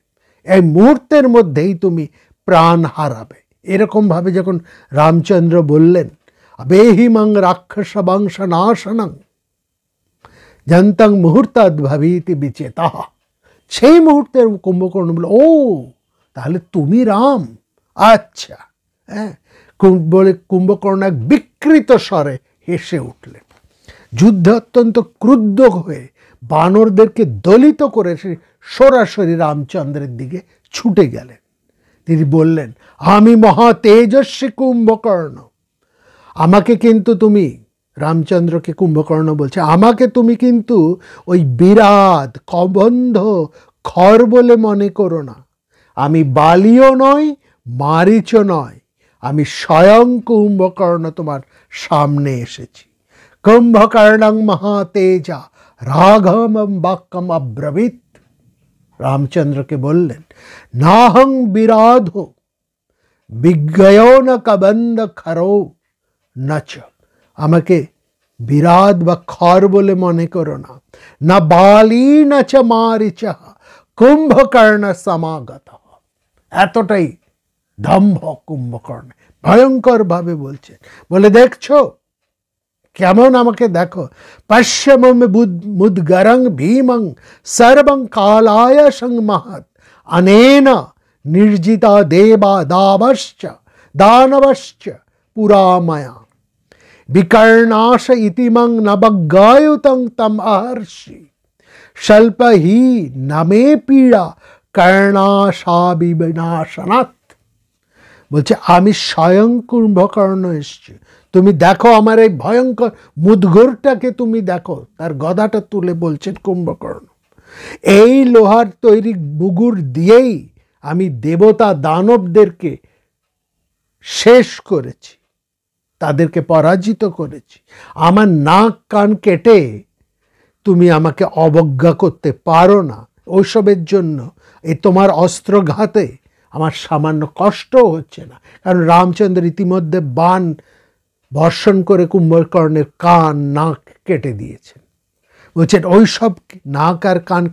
এই মুহূর্তের মধ্যেই তুমি প্রাণ হারাবে। এরকমভাবে যখন রামচন্দ্র বললেন, আবেহিমং রাক্ষস বংশ নাশনং জন্তং মুহূর্তাদ ভাবীতি বিচেতঃ, সেই মুহূর্তের কুম্ভকর্ণ বলল, ও তাহলে তুমি রাম, আচ্ছা। হ্যাঁ, বলে কুম্ভকর্ণ এক বিকৃত স্বরে হেসে উঠলেন। যুদ্ধে অত্যন্ত ক্রুদ্ধ হয়ে বানরদেরকে দলিত করে সরাসরি রামচন্দ্রের দিকে ছুটে গেলেন। তিনি বললেন, আমি মহা তেজস্বী কুম্ভকর্ণ, আমাকে কিন্তু তুমি, রামচন্দ্রকে কুম্ভকর্ণ বলছে, আমাকে তুমি কিন্তু ওই বিরাট কবন্ধ খর বলে মনে করো না। আমি বালিও নয়, মারীচও নয়, আমি স্বয়ং কুম্ভকর্ণ তোমার সামনে এসেছি। কুম্ভকর্ণং মহাতেজা রাঘবম বাক্যম অব্রবীত। রামচন্দ্রকে বললেন, নাহং বিরাধ বিজ্ঞয় ন কবন্ধ খরো নচ, আমাকে বিরাট বা খর বলে মনে করো না। না বালি ন চ মারিচ কুম্ভকর্ণ সমাগত। এতটাই দম্ভ কুম্ভকর্ণ, ভয়ঙ্কর ভাবে বলছে, বলে দেখছো কেমন আমাকে দেখো, পশ্যমম মুদ্গরং ভীমং সর্বং কালায় সংমহৎ অনেন নির্জিতা দেবা দানবশ্চ পুরাময়া বিকর্ণাশ ইতিমং নবজ্ঞায়ুতং তম অহর্ষি স্বল্প হি নমে পীড়া কর্ণাশাবিনাশনাৎ। বলছে আমি স্বয়ং কুম্ভকর্ণ এসছি, তুমি দেখো আমার এই ভয়ঙ্কর মুদগরটাকে, তুমি দেখো। তার গদাটা তুলে বলছেন কুম্ভকর্ণ, এই লোহার তৈরি মুগুর দিয়েই আমি দেবতা দানবদেরকে শেষ করেছি, তাদেরকে পরাজিত করেছি। আমার নাক কান কেটে তুমি আমাকে অবজ্ঞা করতে পারো না। ওইসবের জন্য এই তোমার অস্ত্রঘাতে আমার সামান্য কষ্টও হচ্ছে না, কারণ রামচন্দ্র ইতিমধ্যে বাণ বর্ষণ করে কুম্ভকর্ণের কান নাক কেটে দিয়েছেন। বলছেন ওই সব নাক আর কান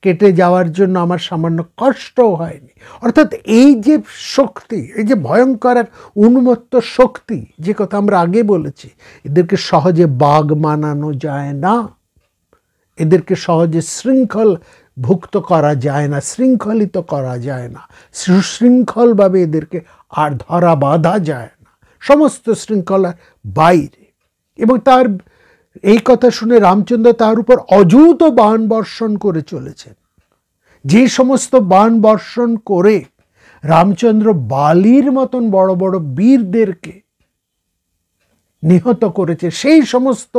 কেটে যাওয়ার জন্য আমার সামান্য কষ্টও হয়নি। অর্থাৎ এই যে শক্তি, এই যে ভয়ঙ্কর এক উন্মত্ত শক্তি, যে কথা আমরা আগে বলেছি, এদেরকে সহজে বাগ মানানো যায় না, এদেরকে সহজে শৃঙ্খল ভুক্ত করা যায় না, শৃঙ্খলিত করা যায় না, সুশৃঙ্খলভাবে এদেরকে আর ধরা বাঁধা যায় না, সমস্ত শৃঙ্খলার বাইরে। এবং তার এই কথা শুনে রামচন্দ্র তার উপর অযুত বাণ বর্ষণ করে চলেছেন। যে সমস্ত বাণ বর্ষণ করে রামচন্দ্র বালির মতন বড় বড় বীরদেরকে নিহত করেছে, সেই সমস্ত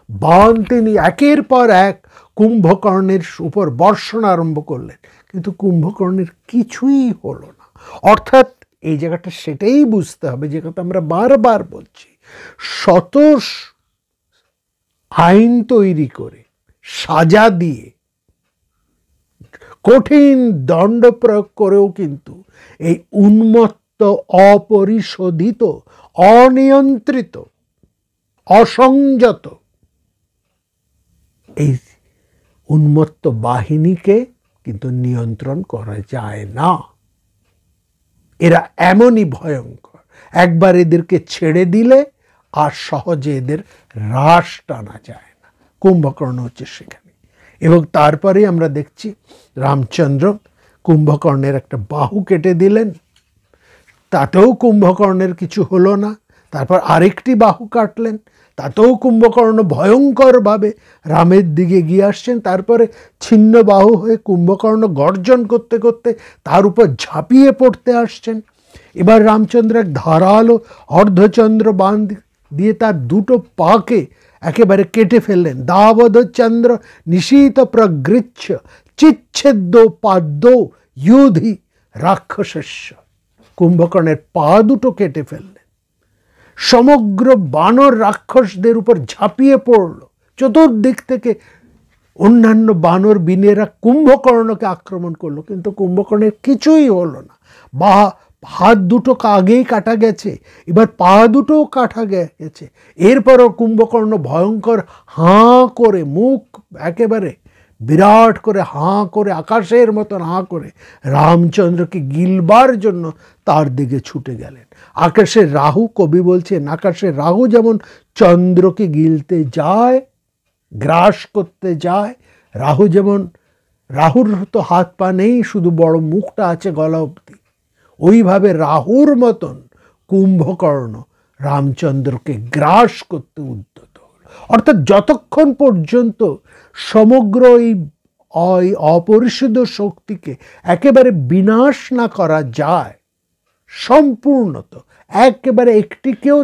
বাণ তিনি একের পর এক কুম্ভকর্ণের উপর বর্ষণ আরম্ভ করলেন, কিন্তু কুম্ভকর্ণের কিছুই হলো না। অর্থাৎ এই জায়গাটা সেটাই বুঝতে হবে যে কথা আমরা বারবার বলছি, শত আইন তৈরি করে, সাজা দিয়ে, কঠিন দণ্ড প্রয়োগ করেও কিন্তু এই উন্মত্ত, অপরিশোধিত, অনিয়ন্ত্রিত, অসংযত এই উন্মত্ত বাহিনীকে কিন্তু নিয়ন্ত্রণ করা যায় না। এরা এমনই ভয়ঙ্কর, একবার এদেরকে ছেড়ে দিলে আর সহজে এদের হ্রাস টানা যায় না। কুম্ভকর্ণ হচ্ছে সেখানে। এবং তারপরে আমরা দেখছি রামচন্দ্র কুম্ভকর্ণের একটা বাহু কেটে দিলেন, তাতেও কুম্ভকর্ণের কিছু হলো না। তারপর আরেকটি বাহু কাটলেন, তাতেও কুম্ভকর্ণ ভয়ঙ্করভাবে রামের দিকে গিয়ে আসছেন। তারপরে ছিন্ন বাহু হয়ে কুম্ভকর্ণ গর্জন করতে করতে তার উপর ঝাঁপিয়ে পড়তে আসছেন। এবার রামচন্দ্র এক ধারালো অর্ধচন্দ্র বাণ দিয়ে তার দুটো পাকে একেবারে কেটে ফেললেন। দাবদ চন্দ্র নিশীত প্রগৃচ্ছ চিচ্ছেদ্য পাদ্য ইউধি রাক্ষসস্য। কুম্ভকর্ণের পা দুটো কেটে ফেললেন, সমগ্র বানর রাক্ষসদের উপর ঝাঁপিয়ে পড়ল। চতুর্দিক থেকে অন্যান্য বানর বিনেরা কুম্ভকর্ণকে আক্রমণ করলো, কিন্তু কুম্ভকর্ণের কিছুই হলো না। বা হাত দুটো আগেই কাটা গেছে, এবার পা দুটোও কাটা গেছে। এরপরও কুম্ভকর্ণ ভয়ঙ্কর হাঁ করে, মুখ একেবারে বিরাট করে হাঁ করে, আকাশের মতন হাঁ করে রামচন্দ্রকে গিলবার জন্য তার দিকে ছুটে গেলেন। আকাশের রাহু, কবি বলছেন আকাশের রাহু যেমন চন্দ্রকে গিলতে যায়, গ্রাস করতে যায়, রাহু যেমন, রাহুর তো হাত পা নেই, শুধু বড় মুখটা আছে গলা অবধি, ওইভাবে রাহুর মতন কুম্ভকর্ণ রামচন্দ্রকে গ্রাস করতে উদ্যত। অর্থাৎ যতক্ষণ পর্যন্ত সমগ্র এই অপরিশুদ্ধ শক্তিকে একেবারে বিনাশ না করা যায়, সম্পূর্ণত একেবারে একটিকেও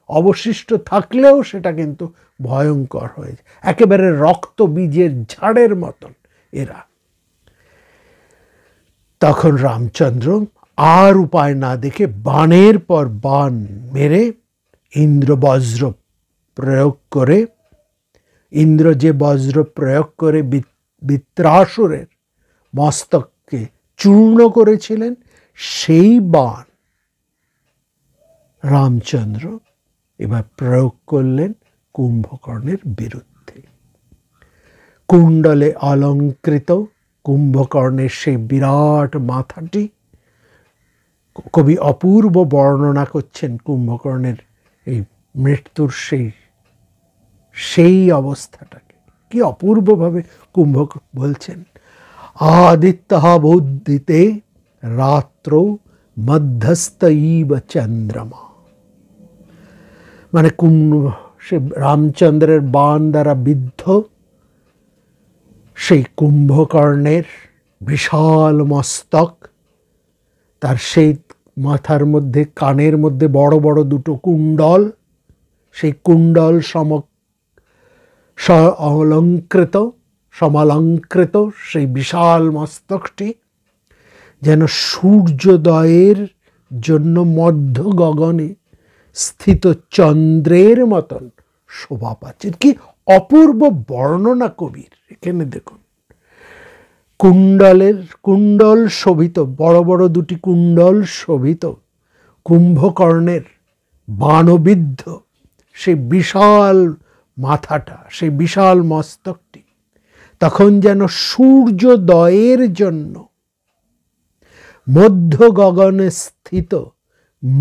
অবশিষ্ট থাকলেও সেটা কিন্তু ভয়ঙ্কর হয়ে যায়, একেবারে রক্ত বীজের ঝাড়ের মতন এরা। তখন রামচন্দ্র আর উপায় না দেখে বাণের পর বাণ মেরে ইন্দ্র বজ্র প্রয়োগ করে, ইন্দ্র যে বজ্র প্রয়োগ করে বৃত্রাসুরের মস্তককে চূর্ণ করেছিলেন, সেই বাণ রামচন্দ্র এবার প্রয়োগ করলেন কুম্ভকর্ণের বিরুদ্ধে। কুণ্ডলে অলঙ্কৃত কুম্ভকর্ণের সেই বিরাট মাথাটি, কবি অপূর্ব বর্ণনা করছেন কুম্ভকর্ণের এই মৃত্যুর সেই অবস্থাটাকে, কি অপূর্বভাবে কুম্ভক বলছেন, আদিত্য বৌদ্ধিতে রাত্র মধ্যস্থ ইব চন্দ্রমা। মানে সে রামচন্দ্রের বাণ দ্বারা বিদ্ধ সেই কুম্ভকর্ণের বিশাল মস্তক, তার সেই মাথার মধ্যে কানের মধ্যে বড় বড় দুটো কুণ্ডল, সেই কুণ্ডল সমালঙ্কৃত সেই বিশাল মস্তকটি যেন সূর্যোদয়ের জন্য মধ্য গগনে স্থিত চন্দ্রের মতন শোভা পাচ্ছে। কি অপূর্ব বর্ণনা কবির! এখানে দেখুন, কুণ্ডল শোভিত, বড় বড় দুটি কুণ্ডল শোভিত কুম্ভকর্ণের বাণবিদ্ধ সেই বিশাল মাথাটা, সেই বিশাল মস্তকটি তখন যেন সূর্যোদয়ের জন্য মধ্য গগনে স্থিত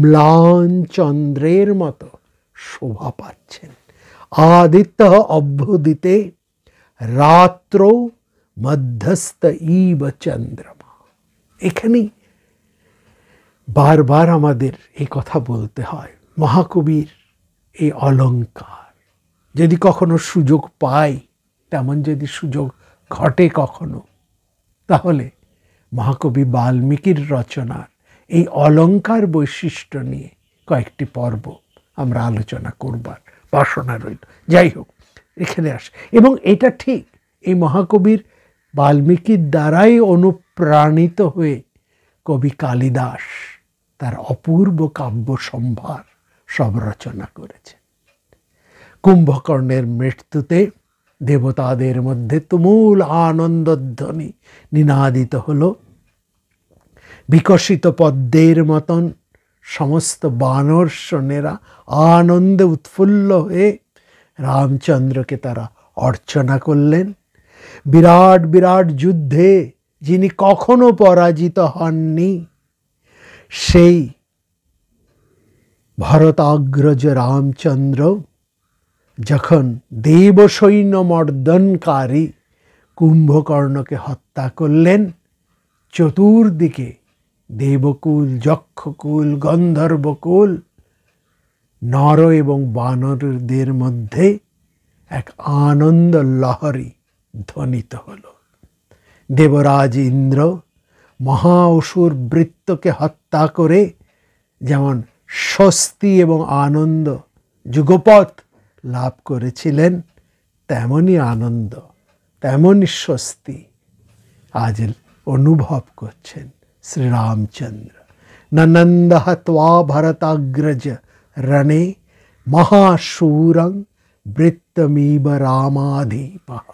ম্লান চন্দ্রের মতো শোভা পাচ্ছেন। আদিত্য অভ্যুদিতে রাত্র মধ্যস্থ ইব চন্দ্রমা। এখানেই বারবার আমাদের এই কথা বলতে হয়, মহাকবির এই অলঙ্কার যদি কখনো সুযোগ পাই, তেমন যদি সুযোগ ঘটে কখনো, তাহলে মহাকবি বাল্মীকির রচনার এই অলঙ্কার বৈশিষ্ট্য নিয়ে কয়েকটি পর্ব আমরা আলোচনা করবার বাসনা রইল। যাই হোক, এখানে আসে, এবং এটা ঠিক এই মহাকবির বাল্মীকির দ্বারাই অনুপ্রাণিত হয়ে কবি কালিদাস তার অপূর্ব কাব্য সম্ভার সব রচনা করেছে। কুম্ভকর্ণের মৃত্যুতে দেবতাদের মধ্যে তুমুল আনন্দধ্বনি নিনাদিত হল। বিকশিত পদ্মের মতন সমস্ত বানর সৈন্যেরা আনন্দে উৎফুল্ল হয়ে রামচন্দ্রকে তারা অর্চনা করলেন। বিরাট বিরাট যুদ্ধে যিনি কখনো পরাজিত হননি, সেই ভরতাগ্রজ রামচন্দ্র যখন দেবসৈন্য মর্দনকারী কুম্ভকর্ণকে হত্যা করলেন, চতুর্দিকে দেবকুল, যক্ষকুল, গন্ধর্বকুল, নর এবং বানরদের মধ্যে এক আনন্দ লহরী ধ্বনিত হল। দেবরাজ ইন্দ্র মহা অসুর বৃত্তকে হত্যা করে যেমন স্বস্তি এবং আনন্দ যুগপৎ লাভ করেছিলেন, তেমনই আনন্দ, তেমনই স্বস্তি আজ অনুভব করছেন শ্রীরামচন্দ্র। ননন্দ হত্বা ভরতাগ্রজ রণে মহাশূরং বৃত্তমিব রামাধিপঃ।